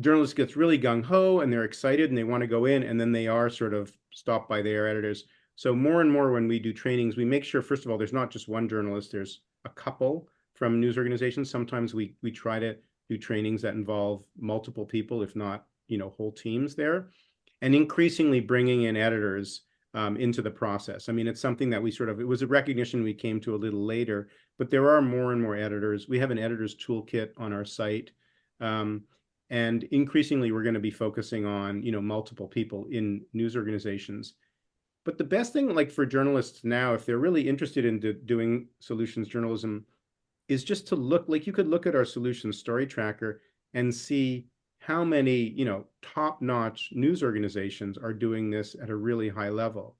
Speaker 4: journalists get really gung-ho and they're excited and they want to go in, and then they are sort of stopped by their editors. So more and more when we do trainings, we make sure, first of all, there's not just one journalist, there's a couple from news organizations. Sometimes we try to do trainings that involve multiple people, if not, whole teams there, and increasingly bringing in editors into the process. I mean, it's something that it was a recognition we came to a little later, but there are more and more editors. We have an editor's toolkit on our site. And increasingly, we're going to be focusing on, multiple people in news organizations. But the best thing, like for journalists now, if they're really interested in doing solutions journalism, is just to look, like you could look at our solutions story tracker and see how many, top-notch news organizations are doing this at a really high level.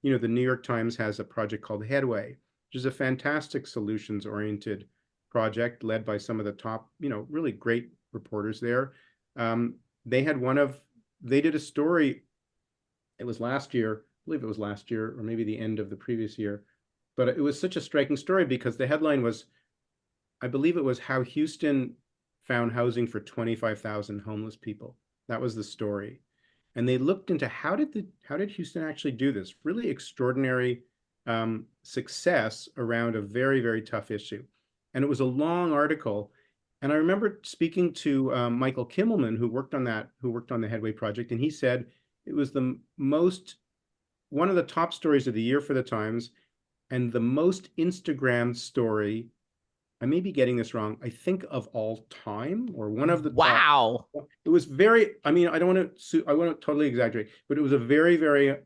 Speaker 4: The New York Times has a project called Headway, which is a fantastic solutions-oriented project led by some of the top, really great reporters there. They had they did a story, it was last year, I believe it was last year, or maybe the end of the previous year, but it was such a striking story because the headline was, I believe it was how Houston found housing for 25,000 homeless people. That was the story. And they looked into how did Houston actually do this really extraordinary success around a very, very tough issue. And it was a long article. And I remember speaking to Michael Kimmelman, who worked on the Headway project, and he said it was one of the top stories of the year for the Times, and the most Instagrammed story, I may be getting this wrong, I think of all time, or one of the top.
Speaker 2: Wow.
Speaker 4: It was very, I want to totally exaggerate, but it was a very, very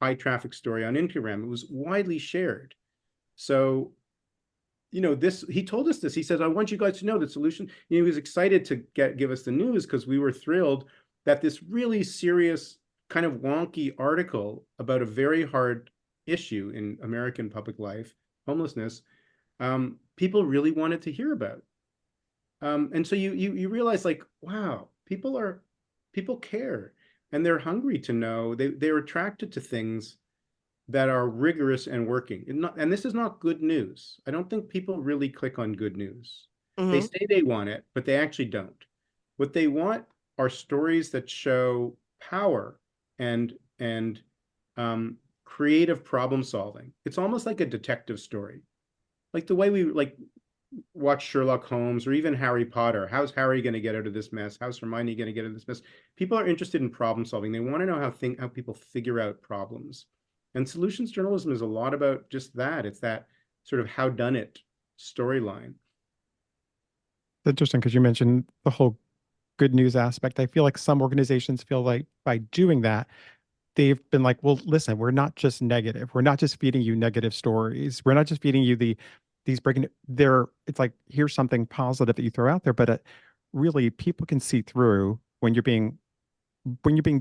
Speaker 4: high traffic story on Instagram. It was widely shared. So, he told us this. He says, I want you guys to know the solution. He was excited to give us the news because we were thrilled that this really serious, kind of wonky article about a very hard issue in American public life, homelessness, people really wanted to hear about. And so you realize, like, wow, people care, and they're hungry to know. They're attracted to things that are rigorous and working. And this is not good news. I don't think people really click on good news. They say they want it, but they actually don't. What they want are stories that show power and creative problem solving. It's almost like a detective story, like the way we watch Sherlock Holmes or even Harry Potter. How's Harry going to get out of this mess? How's Hermione going to get out of this mess? People are interested in problem solving. They want to know how people figure out problems. And solutions journalism is a lot about just that. It's that sort of how done it storyline.
Speaker 1: It's interesting because you mentioned the whole good news aspect. I feel like some organizations feel like by doing that, they've been like, well, listen, we're not just negative. We're not just feeding you negative stories. We're not just feeding you these breaking there. It's like, here's something positive that you throw out there, but really people can see through when you're being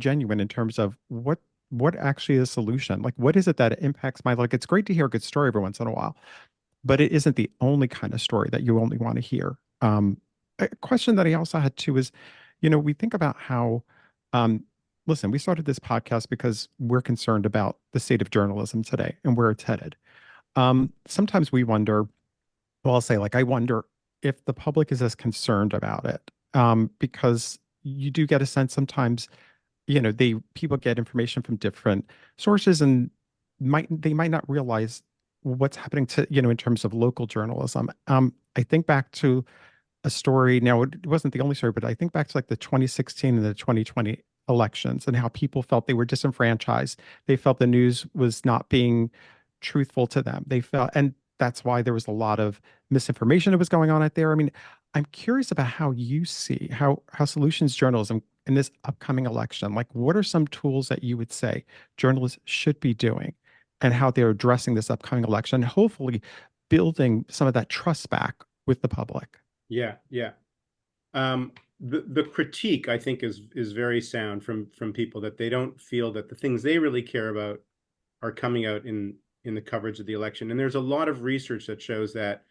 Speaker 1: genuine in terms of what actually is a solution. Like, what is it that impacts my, like, it's great to hear a good story every once in a while, but it isn't the only kind of story that you only want to hear. A question that I also had too is, we think about how, listen, we started this podcast because we're concerned about the state of journalism today and where it's headed. Sometimes we wonder, well, I'll say, like, I wonder if the public is as concerned about it, because you do get a sense sometimes, people get information from different sources and they might not realize what's happening to, in terms of local journalism. I think back to a story. Now, it wasn't the only story, but I think back to like the 2016 and the 2020 elections and how people felt they were disenfranchised. They felt the news was not being truthful to them. They felt, and that's why there was a lot of misinformation that was going on out there. I mean, I'm curious about how you see how solutions journalism in this upcoming election, like what are some tools that you would say journalists should be doing and how they're addressing this upcoming election, hopefully building some of that trust back with the public.
Speaker 4: Yeah. The critique, I think, is very sound from people, that they don't feel that the things they really care about are coming out in the coverage of the election. And there's a lot of research that shows that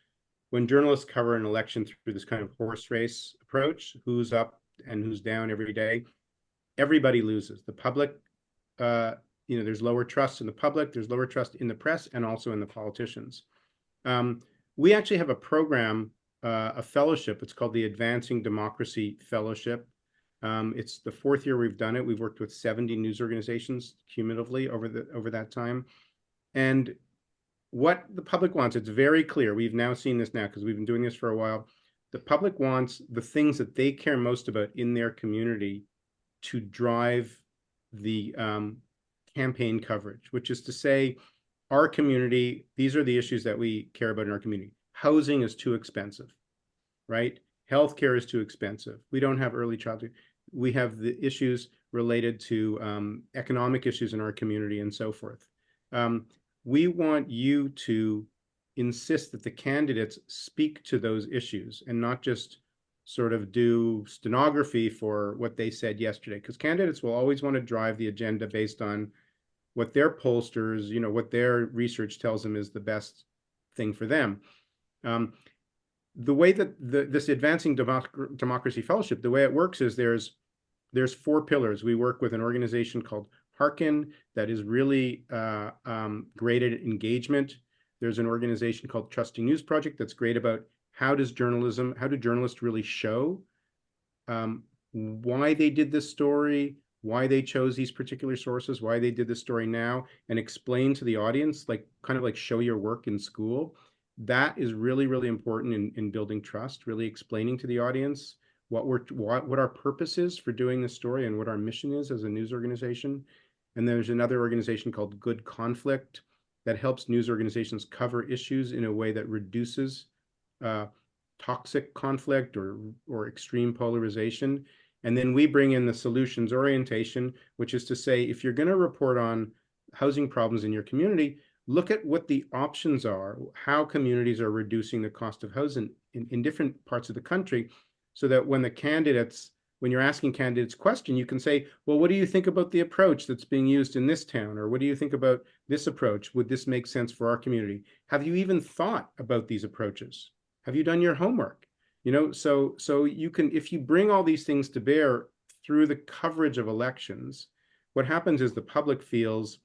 Speaker 4: when journalists cover an election through this kind of horse race approach, who's up and who's down every day, everybody loses. The public, there's lower trust in the public, there's lower trust in the press, and also in the politicians. We actually have a program, a fellowship. It's called the Advancing Democracy Fellowship. It's the 4th year we've done it. We've worked with 70 news organizations cumulatively over that time. And what the public wants, it's very clear. We've now seen this now because we've been doing this for a while. The public wants the things that they care most about in their community to drive the campaign coverage, which is to say, our community, these are the issues that we care about in our community. Housing is too expensive, right? Healthcare is too expensive. We don't have early childhood. We have the issues related to economic issues in our community and so forth. We want you to insist that the candidates speak to those issues and not just sort of do stenography for what they said yesterday, because candidates will always want to drive the agenda based on what their pollsters, what their research tells them is the best thing for them. the way that this Advancing Democracy Fellowship, the way it works is there's 4 pillars. We work with an organization called Harkin that is really great at engagement. There's an organization called Trusting News Project that's great about how do journalists really show why they did this story, why they chose these particular sources, why they did this story now, and explain to the audience, like kind of like show your work in school. That is really, really important in building trust, really explaining to the audience what our purpose is for doing this story and what our mission is as a news organization. And there's another organization called Good Conflict that helps news organizations cover issues in a way that reduces toxic conflict or extreme polarization. And then we bring in the solutions orientation, which is to say, if you're going to report on housing problems in your community, look at what the options are, how communities are reducing the cost of housing in different parts of the country, so that when you're asking candidates question, you can say, well, what do you think about the approach that's being used in this town? Or what do you think about this approach? Would this make sense for our community? Have you even thought about these approaches? Have you done your homework? So you can, if you bring all these things to bear through the coverage of elections, what happens is the public feels,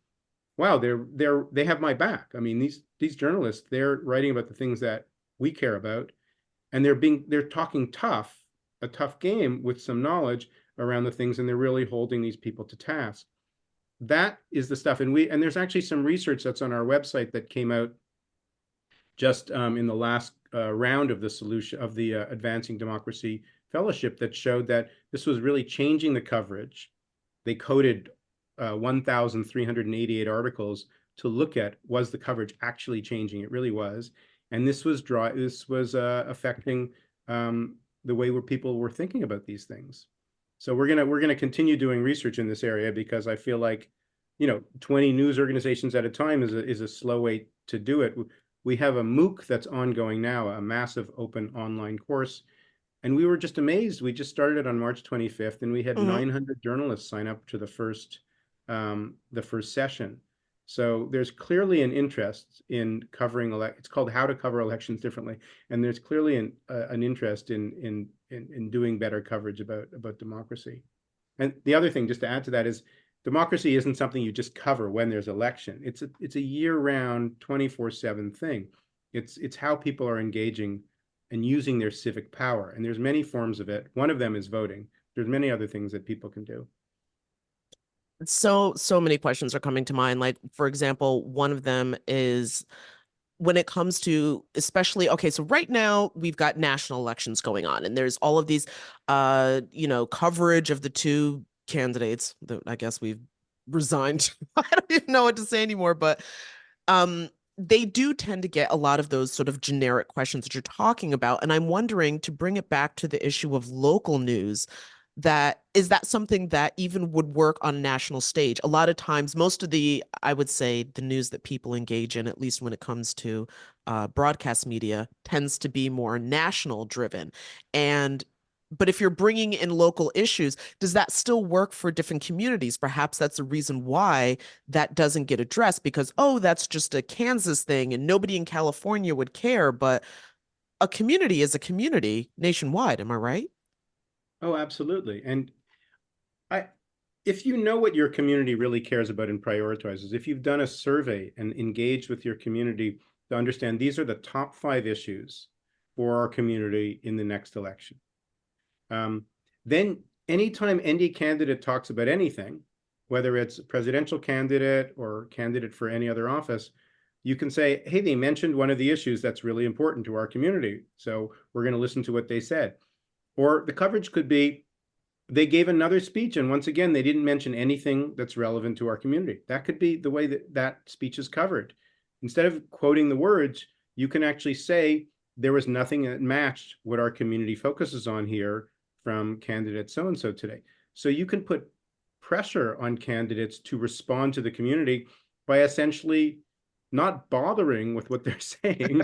Speaker 4: wow, they have my back. I mean, these journalists, they're writing about the things that we care about, and they're talking a tough game with some knowledge around the things, and they're really holding these people to task. That is the stuff. And there's actually some research that's on our website that came out just in the last round of the Advancing Democracy Fellowship that showed that this was really changing the coverage. They coded 1,388 articles to look at, was the coverage actually changing? It really was. And this was affecting the way where people were thinking about these things. So we're gonna continue doing research in this area, because I feel like, 20 news organizations at a time is a slow way to do it. We have a MOOC that's ongoing now, a massive open online course, and we were just amazed. We just started on March 25th, and we had 900 journalists sign up to the first session. So there's clearly an interest in covering it's called How to Cover Elections Differently, and there's clearly an interest in doing better coverage about democracy. And the other thing, just to add to that, is democracy isn't something you just cover when there's election. It's a year-round, 24/7 thing. It's how people are engaging and using their civic power, and there's many forms of it. One of them is voting. There's many other things that people can do.
Speaker 2: So many questions are coming to mind. Like, for example, one of them is when it comes to, especially, okay, so right now we've got national elections going on, and there's all of these coverage of the two candidates that I guess we've resigned. I don't even know what to say anymore, but they do tend to get a lot of those sort of generic questions that you're talking about. And I'm wondering, to bring it back to the issue of local news, is that something that even would work on a national stage? A lot of times, most of I would say, the news that people engage in, at least when it comes to broadcast media, tends to be more national driven. But if you're bringing in local issues, does that still work for different communities? Perhaps that's the reason why that doesn't get addressed, because, oh, that's just a Kansas thing and nobody in California would care. But a community is a community nationwide. Am I right?
Speaker 4: Oh, absolutely. And if you know what your community really cares about and prioritizes, if you've done a survey and engaged with your community to understand these are the top 5 issues for our community in the next election, then anytime any candidate talks about anything, whether it's a presidential candidate or candidate for any other office, you can say, hey, they mentioned one of the issues that's really important to our community, so we're going to listen to what they said. Or the coverage could be, they gave another speech, and once again, they didn't mention anything that's relevant to our community. That could be the way that speech is covered. Instead of quoting the words, you can actually say, there was nothing that matched what our community focuses on here from candidate so-and-so today. So you can put pressure on candidates to respond to the community by essentially not bothering with what they're saying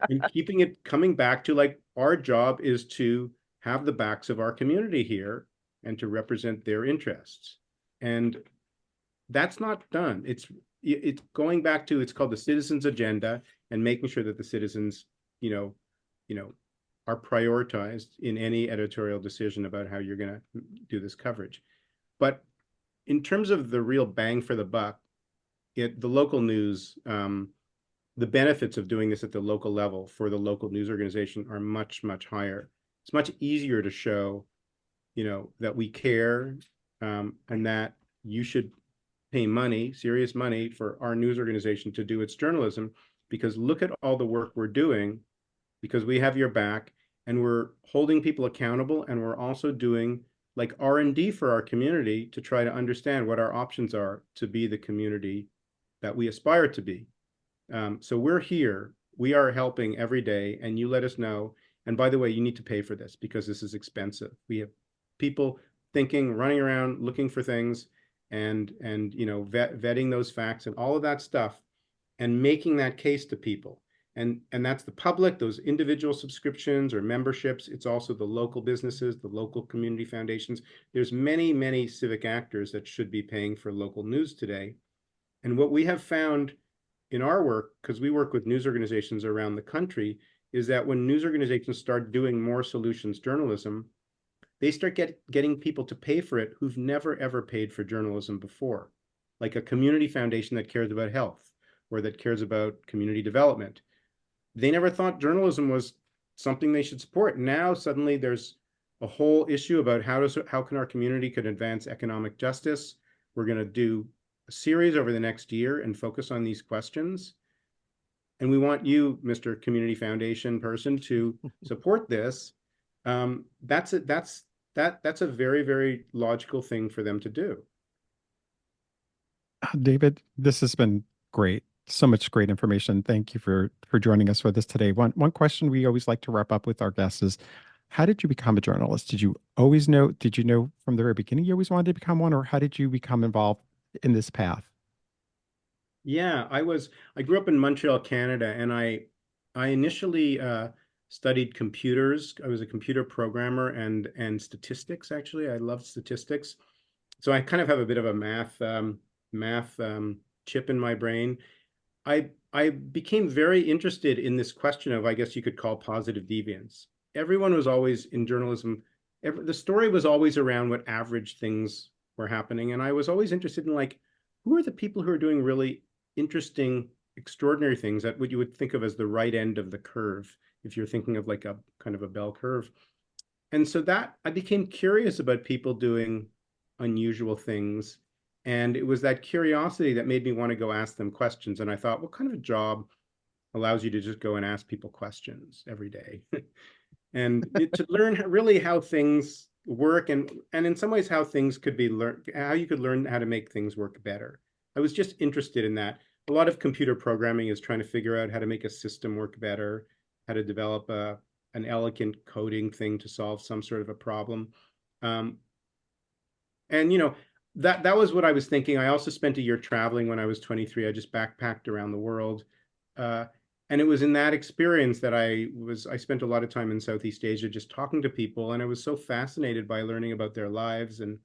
Speaker 4: and keeping it coming back to, like, our job is to have the backs of our community here and to represent their interests. And that's not done. It's going back to, it's called the citizens agenda, and making sure that the citizens, are prioritized in any editorial decision about how you're going to do this coverage. But in terms of the real bang for the buck, the local news, the benefits of doing this at the local level for the local news organization are much, much higher. It's much easier to show, that we care, and that you should pay money, serious money, for our news organization to do its journalism, because look at all the work we're doing, because we have your back, and we're holding people accountable, and we're also doing like R&D for our community to try to understand what our options are to be the community that we aspire to be. So we're here, we are helping every day, and you let us know. And by the way, you need to pay for this because this is expensive. We have people thinking, running around, looking for things, and vetting those facts and all of that stuff, and making that case to people. And that's the public, those individual subscriptions or memberships. It's also the local businesses, the local community foundations. There's many, many civic actors that should be paying for local news today. And what we have found in our work, because we work with news organizations around the country, is that when news organizations start doing more solutions journalism, they start getting people to pay for it who've never, ever paid for journalism before, like a community foundation that cares about health or that cares about community development. They never thought journalism was something they should support. Now suddenly there's a whole issue about how can our community could advance economic justice. We're going to do a series over the next year and focus on these questions. And we want you, Mr. Community Foundation person, to support this. That's a very, very logical thing for them to do.
Speaker 1: David, this has been great. So much great information. Thank you for joining us for this today. One question we always like to wrap up with our guests is, how did you become a journalist? Did you know from the very beginning you always wanted to become one, or how did you become involved in this path?
Speaker 4: Yeah, I grew up in Montreal, Canada, and I initially studied computers. I was a computer programmer and statistics, actually. I loved statistics. So I kind of have a bit of a math chip in my brain. I became very interested in this question of, I guess you could call, positive deviance. Everyone was always in journalism. The story was always around what average things were happening. And I was always interested in, like, who are the people who are doing really interesting, extraordinary things at what you would think of as the right end of the curve, if you're thinking of like a kind of a bell curve. And so that I became curious about people doing unusual things. And it was that curiosity that made me want to go ask them questions. And I thought, what kind of a job allows you to just go and ask people questions every day? And to learn really how things work, and in some ways how things could be learned, how you could learn how to make things work better. I was just interested in that. A lot of computer programming is trying to figure out how to make a system work better, how to develop an elegant coding thing to solve some sort of a problem. And that was what I was thinking. I also spent a year traveling when I was 23. I just backpacked around the world. And it was in that experience that I spent a lot of time in Southeast Asia just talking to people, and I was so fascinated by learning about their lives. And,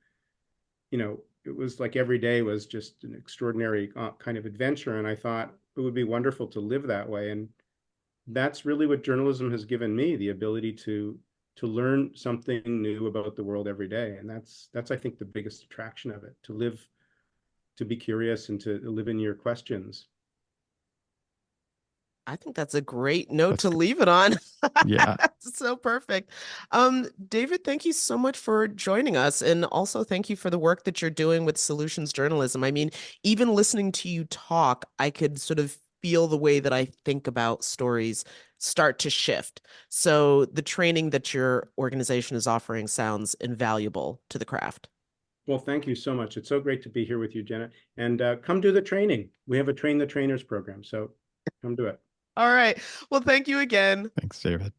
Speaker 4: it was like every day was just an extraordinary kind of adventure. And I thought it would be wonderful to live that way. And that's really what journalism has given me, the ability to learn something new about the world every day. And that's I think the biggest attraction of it, to be curious and to live in your questions.
Speaker 2: I think that's a great note
Speaker 1: That's
Speaker 2: to
Speaker 1: good.
Speaker 2: leave it on.
Speaker 1: Yeah.
Speaker 2: So perfect. David, thank you so much for joining us. And also thank you for the work that you're doing with solutions journalism. I mean, even listening to you talk, I could sort of feel the way that I think about stories start to shift. So the training that your organization is offering sounds invaluable to the craft.
Speaker 4: Well, thank you so much. It's so great to be here with you, Jenna. And come do the training. We have a Train the Trainers program, so come do it.
Speaker 2: All right. Well, thank you again.
Speaker 1: Thanks, David.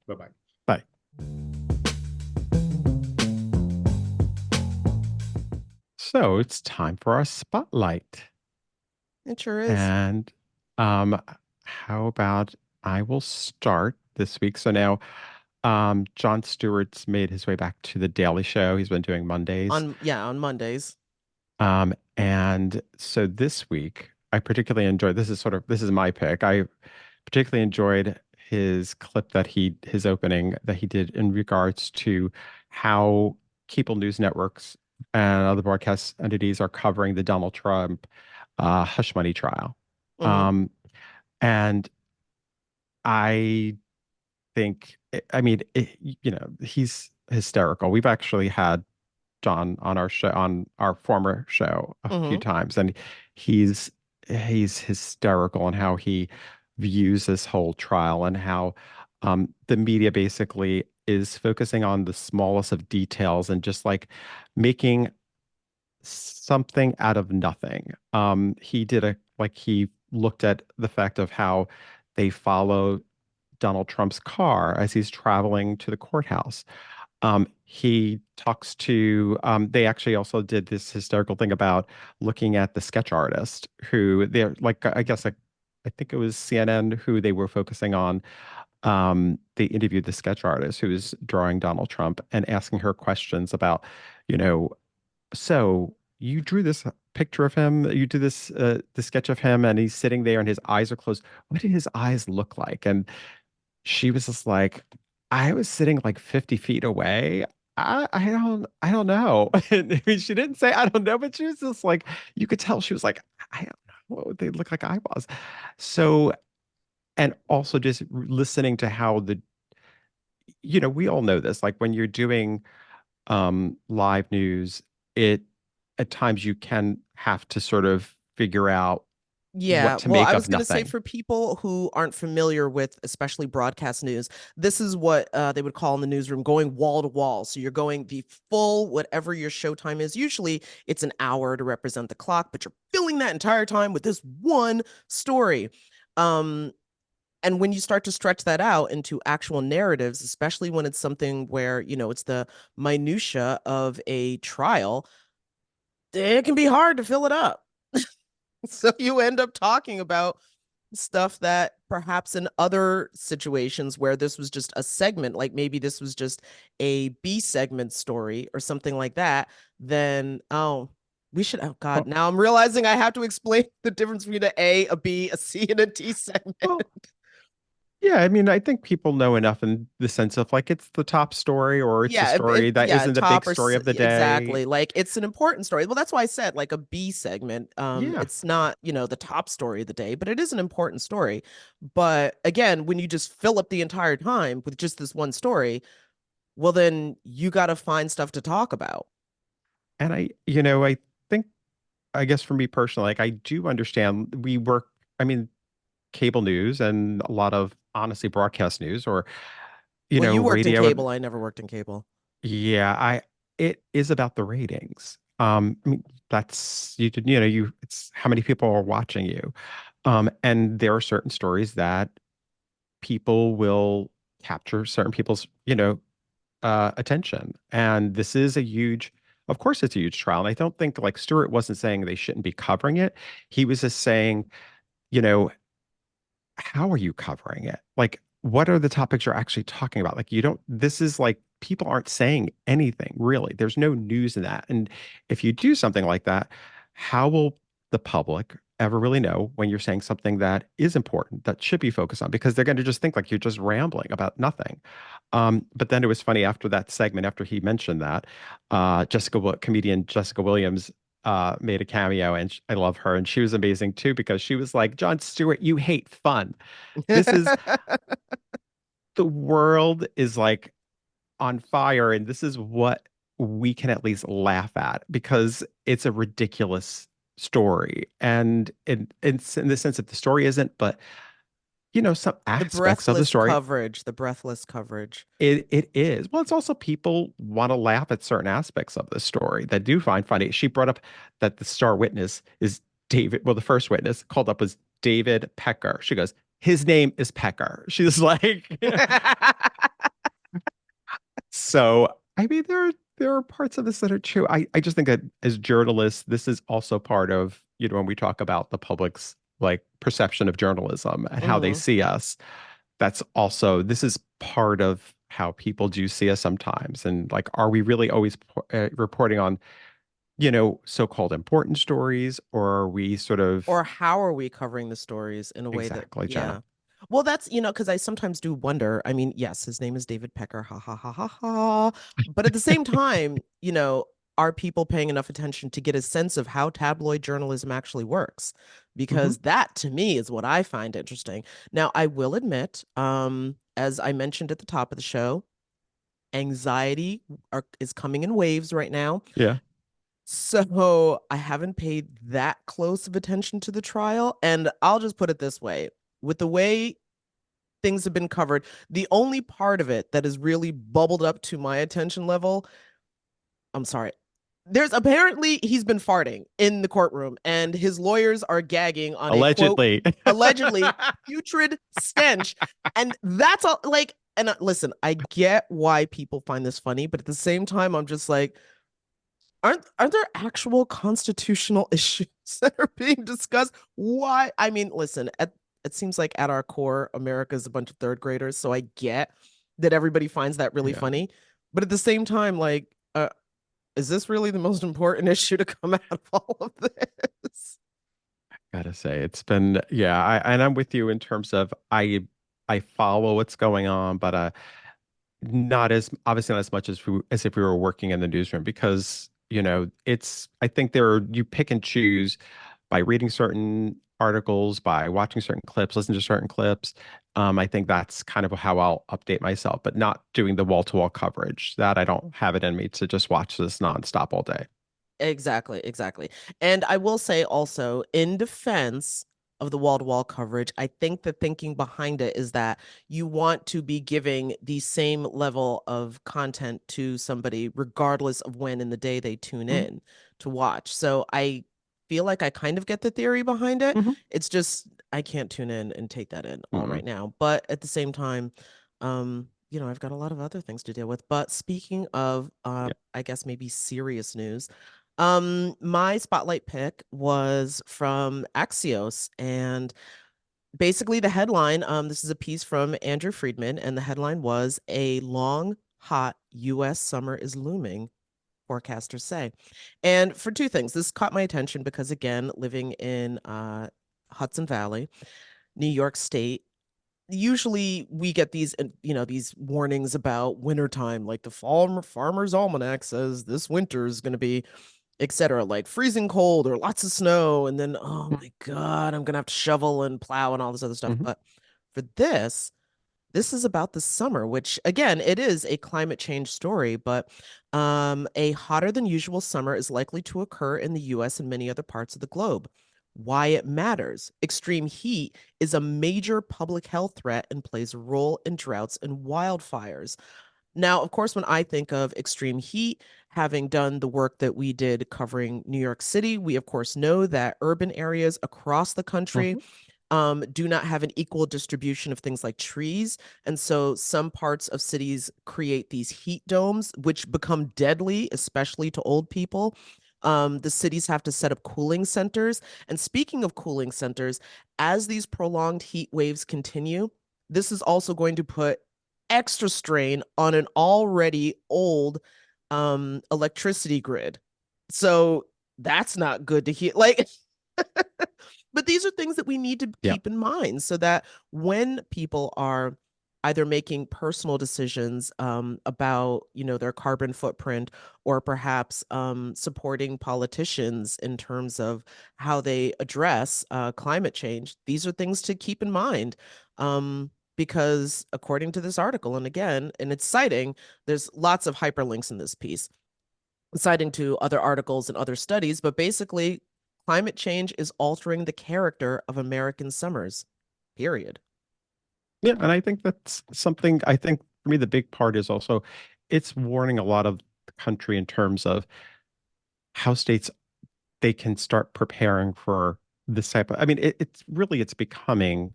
Speaker 4: Bye-bye.
Speaker 1: Bye. So it's time for our spotlight.
Speaker 2: It sure is.
Speaker 1: And how about I will start this week. So now Jon Stewart's made his way back to the Daily Show. He's been doing Mondays.
Speaker 2: On Mondays.
Speaker 1: And so this week I particularly enjoyed, this is my pick. I particularly enjoyed his clip that his opening that he did in regards to how cable news networks and other broadcast entities are covering the Donald Trump hush money trial.
Speaker 2: Mhm.
Speaker 1: Um, and I think, I mean, he's hysterical. We've actually had John on our show, on our former show, a few
Speaker 2: Mhm.
Speaker 1: times, and he's he's hysterical in how he views this whole trial and how the media basically is focusing on the smallest of details and just like making something out of nothing. He did he looked at the fact of how they follow Donald Trump's car as he's traveling to the courthouse. He talks to, they actually also did this hysterical thing about looking at the sketch artist who they're like, I guess, like, I think it was CNN who they were focusing on. They interviewed the sketch artist who was drawing Donald Trump and asking her questions about, you know, so you drew this picture of him, you do the sketch of him, and he's sitting there and his eyes are closed. What did his eyes look like? And she was just like, I was sitting like 50 feet away. I don't know. And, I mean, she didn't say I don't know, but she was just like, you could tell she was like, I don't know what they look like eyeballs. So, and also just listening to how we all know this, like when you're doing live news, it at times you can have to sort of figure out what
Speaker 2: Yeah,
Speaker 1: to
Speaker 2: well,
Speaker 1: make
Speaker 2: I
Speaker 1: of
Speaker 2: was going to say
Speaker 1: nothing.
Speaker 2: for people who aren't familiar with especially broadcast news, this is what they would call in the newsroom going wall to wall. So you're going the full, whatever your showtime is. Usually it's an hour to represent the clock, but you're filling that entire time with this one story. Um, and when you start to stretch that out into actual narratives, especially when it's something where, it's the minutia of a trial, it can be hard to fill it up. So you end up talking about stuff that perhaps in other situations where this was just a segment, like maybe this was just a B segment story or something like that, then, oh God,
Speaker 1: Well,
Speaker 2: now I'm realizing I have to explain the difference between an A, a B, a C, and a D segment.
Speaker 1: well, yeah, I mean, I think people know enough in the sense of like it's the top story or it's a
Speaker 2: Yeah,
Speaker 1: story that
Speaker 2: yeah,
Speaker 1: isn't the big
Speaker 2: top or
Speaker 1: story of the day.
Speaker 2: exactly. Like it's an important story. Well, that's why I said like a B segment.
Speaker 1: Yeah.
Speaker 2: It's not, the top story of the day, but it is an important story. But again, when you just fill up the entire time with just this one story, well, then you got to find stuff to talk about.
Speaker 1: And I think, I guess for me personally, like I do understand we work, I mean, cable news and a lot of honestly broadcast news or,
Speaker 2: Well, you worked in
Speaker 1: radio.
Speaker 2: cable. I never worked in cable.
Speaker 1: Yeah, it is about the ratings. I mean, that's it's how many people are watching you. And there are certain stories that people will capture certain people's, attention. And this is of course, it's a huge trial. And I don't think like Stewart wasn't saying they shouldn't be covering it. He was just saying, you know, how are you covering it? Like, what are the topics you're actually talking about? Like, this is like people aren't saying anything really. There's no news in that. And if you do something like that, how will the public ever really know when you're saying something that is important, that should be focused on? Because they're going to just think like you're just rambling about nothing. But then it was funny after that segment, after he mentioned that, comedian Jessica Williams made a cameo and I love her. And she was amazing too, because she was like, Jon Stewart, you hate fun. This is the world is like on fire. And this is what we can at least laugh at because it's a ridiculous story. And it's in the sense that the story isn't, but some
Speaker 2: The
Speaker 1: aspects of the
Speaker 2: breathless
Speaker 1: story,
Speaker 2: coverage, the breathless coverage.
Speaker 1: it is. Well, it's also people want to laugh at certain aspects of the story that do find funny. She brought up that the star witness is David. Well, the first witness called up was David Pecker. She goes, his name is Pecker. She's like, so I mean, there are parts of this that are true. I just think that as journalists, this is also part of, when we talk about the public's like perception of journalism and how they
Speaker 2: Hmm.
Speaker 1: see us. This is part of how people do see us sometimes. And like, are we really always reporting on, so-called important stories, or are we sort of
Speaker 2: Or how are we covering the stories in a way that,
Speaker 1: exactly,
Speaker 2: yeah.
Speaker 1: Jenna?
Speaker 2: Well, that's, because I sometimes do wonder. I mean, yes, his name is David Pecker, ha ha ha ha ha. But at the same time, are people paying enough attention to get a sense of how tabloid journalism actually works?
Speaker 1: Hmm.
Speaker 2: Because that to me is what I find interesting. Now, I will admit, as I mentioned at the top of the show, anxiety is coming in waves right now.
Speaker 1: Yeah.
Speaker 2: So I haven't paid that close of attention to the trial. And I'll just put it this way, with the way things have been covered, the only part of it that has really bubbled up to my attention level, I'm sorry. There's apparently he's been farting in the courtroom and his lawyers are gagging on a quote,
Speaker 1: Allegedly.
Speaker 2: allegedly putrid stench. And that's all like, and listen, I get why people find this funny, but at the same time, I'm just like, aren't there actual constitutional issues that are being discussed? Why? I mean, listen, it seems like at our core, America's a bunch of third graders, so I get that everybody finds that really
Speaker 1: Yeah.
Speaker 2: funny. But at the same time, like, is this really the most important issue to come out of all of this?
Speaker 1: Gotta say, it's been, yeah, and I'm with you in terms of I follow what's going on, but not as obviously not as much as if we were working in the newsroom because it's I think you pick and choose by reading certain articles, by watching certain clips, listen to certain clips. I think that's kind of how I'll update myself, but not doing the wall-to-wall coverage. That I don't have it in me to just watch this nonstop all day.
Speaker 2: Exactly, exactly. And I will say also, in defense of the wall-to-wall coverage, I think the thinking behind it is that you want to be giving the same level of content to somebody, regardless of when in the day they tune
Speaker 1: Mhm.
Speaker 2: in to watch. So I feel like I kind of get the theory behind it.
Speaker 1: Mhm.
Speaker 2: It's just I can't tune in and take that in all
Speaker 1: Mhm.
Speaker 2: right now. But at the same time, I've got a lot of other things to deal with. But speaking of,
Speaker 1: Yeah.
Speaker 2: I guess maybe serious news. My spotlight pick was from Axios, and basically the headline, this is a piece from Andrew Friedman, and the headline was "A long, hot US summer is looming," forecasters say. And for two things, this caught my attention because again, living in Hudson Valley, New York State, usually we get these these warnings about wintertime, like the farmer's almanac says this winter is going to be etc. Like freezing cold or lots of snow, and then oh my god, I'm gonna have to shovel and plow and all this other stuff.
Speaker 1: Mhm.
Speaker 2: But for this is about the summer, which again, it is a climate change story, but a hotter than usual summer is likely to occur in the US and many other parts of the globe. Why it matters. Extreme heat is a major public health threat and plays a role in droughts and wildfires. Now, of course, when I think of extreme heat, having done the work that we did covering New York City, we of course know that urban areas across the country
Speaker 1: Mhm.
Speaker 2: do not have an equal distribution of things like trees. And so some parts of cities create these heat domes, which become deadly, especially to old people. The cities have to set up cooling centers. And speaking of cooling centers, as these prolonged heat waves continue, this is also going to put extra strain on an already old electricity grid. So that's not good to hear. Like, but these are things that we need to
Speaker 1: Yeah.
Speaker 2: keep in mind so that when people are either making personal decisions about their carbon footprint or perhaps supporting politicians in terms of how they address climate change, these are things to keep in mind. Because according to this article, and again, and it's citing, there's lots of hyperlinks in this piece, citing to other articles and other studies, but basically, climate change is altering the character of American summers, period.
Speaker 1: Yeah, and I think that's something I think for me the big part is also it's warning a lot of the country in terms of how states they can start preparing for this type of I mean it's really it's becoming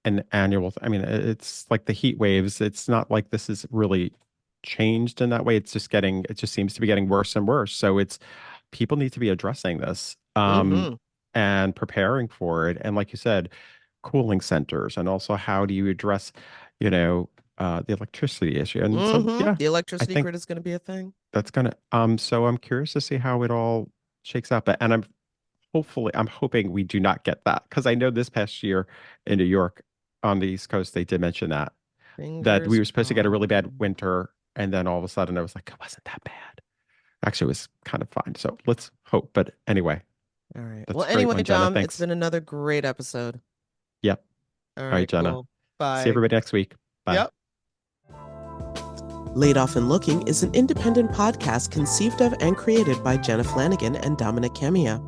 Speaker 1: an annual I mean it's like the heat waves. It's not like this is really changed in that way. It just seems to be getting worse and worse. So it's people need to be addressing this
Speaker 2: Mm-hmm.
Speaker 1: and preparing for it. And like you said, cooling centers and also how do you address, the electricity issue. And so
Speaker 2: Mm-hmm.
Speaker 1: yeah,
Speaker 2: The
Speaker 1: I
Speaker 2: electricity
Speaker 1: think
Speaker 2: grid is going to be a thing.
Speaker 1: that's gonna so I'm curious to see how it all shakes out. But and I'm hoping we do not get that because I know this past year in New York, on the East Coast, they did mention that we
Speaker 2: Fingers
Speaker 1: were supposed to get a really bad
Speaker 2: crossed.
Speaker 1: winter, and then all of a sudden, I was like, it wasn't that bad. Actually, it was kind of fine. So let's hope. But anyway,
Speaker 2: All right.
Speaker 1: that's
Speaker 2: Well,
Speaker 1: a great
Speaker 2: anyway,
Speaker 1: one, Jenna.
Speaker 2: Dom, it's
Speaker 1: Thanks.
Speaker 2: been another great episode.
Speaker 1: Yep.
Speaker 2: All
Speaker 1: All
Speaker 2: right,
Speaker 1: right, Jenna.
Speaker 2: cool.
Speaker 1: See
Speaker 2: Bye.
Speaker 1: everybody next week. Bye.
Speaker 2: Yep. Laid Off and Looking is an independent podcast conceived of and created by Jenna Flanagan and Domenic Camia.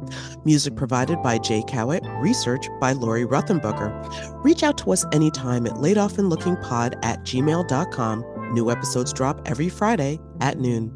Speaker 2: Music provided by Jay Cowett. Research by Lori Ruthenbucker. Reach out to us anytime at laidofandlookingpod@gmail.com. New episodes drop every Friday at noon.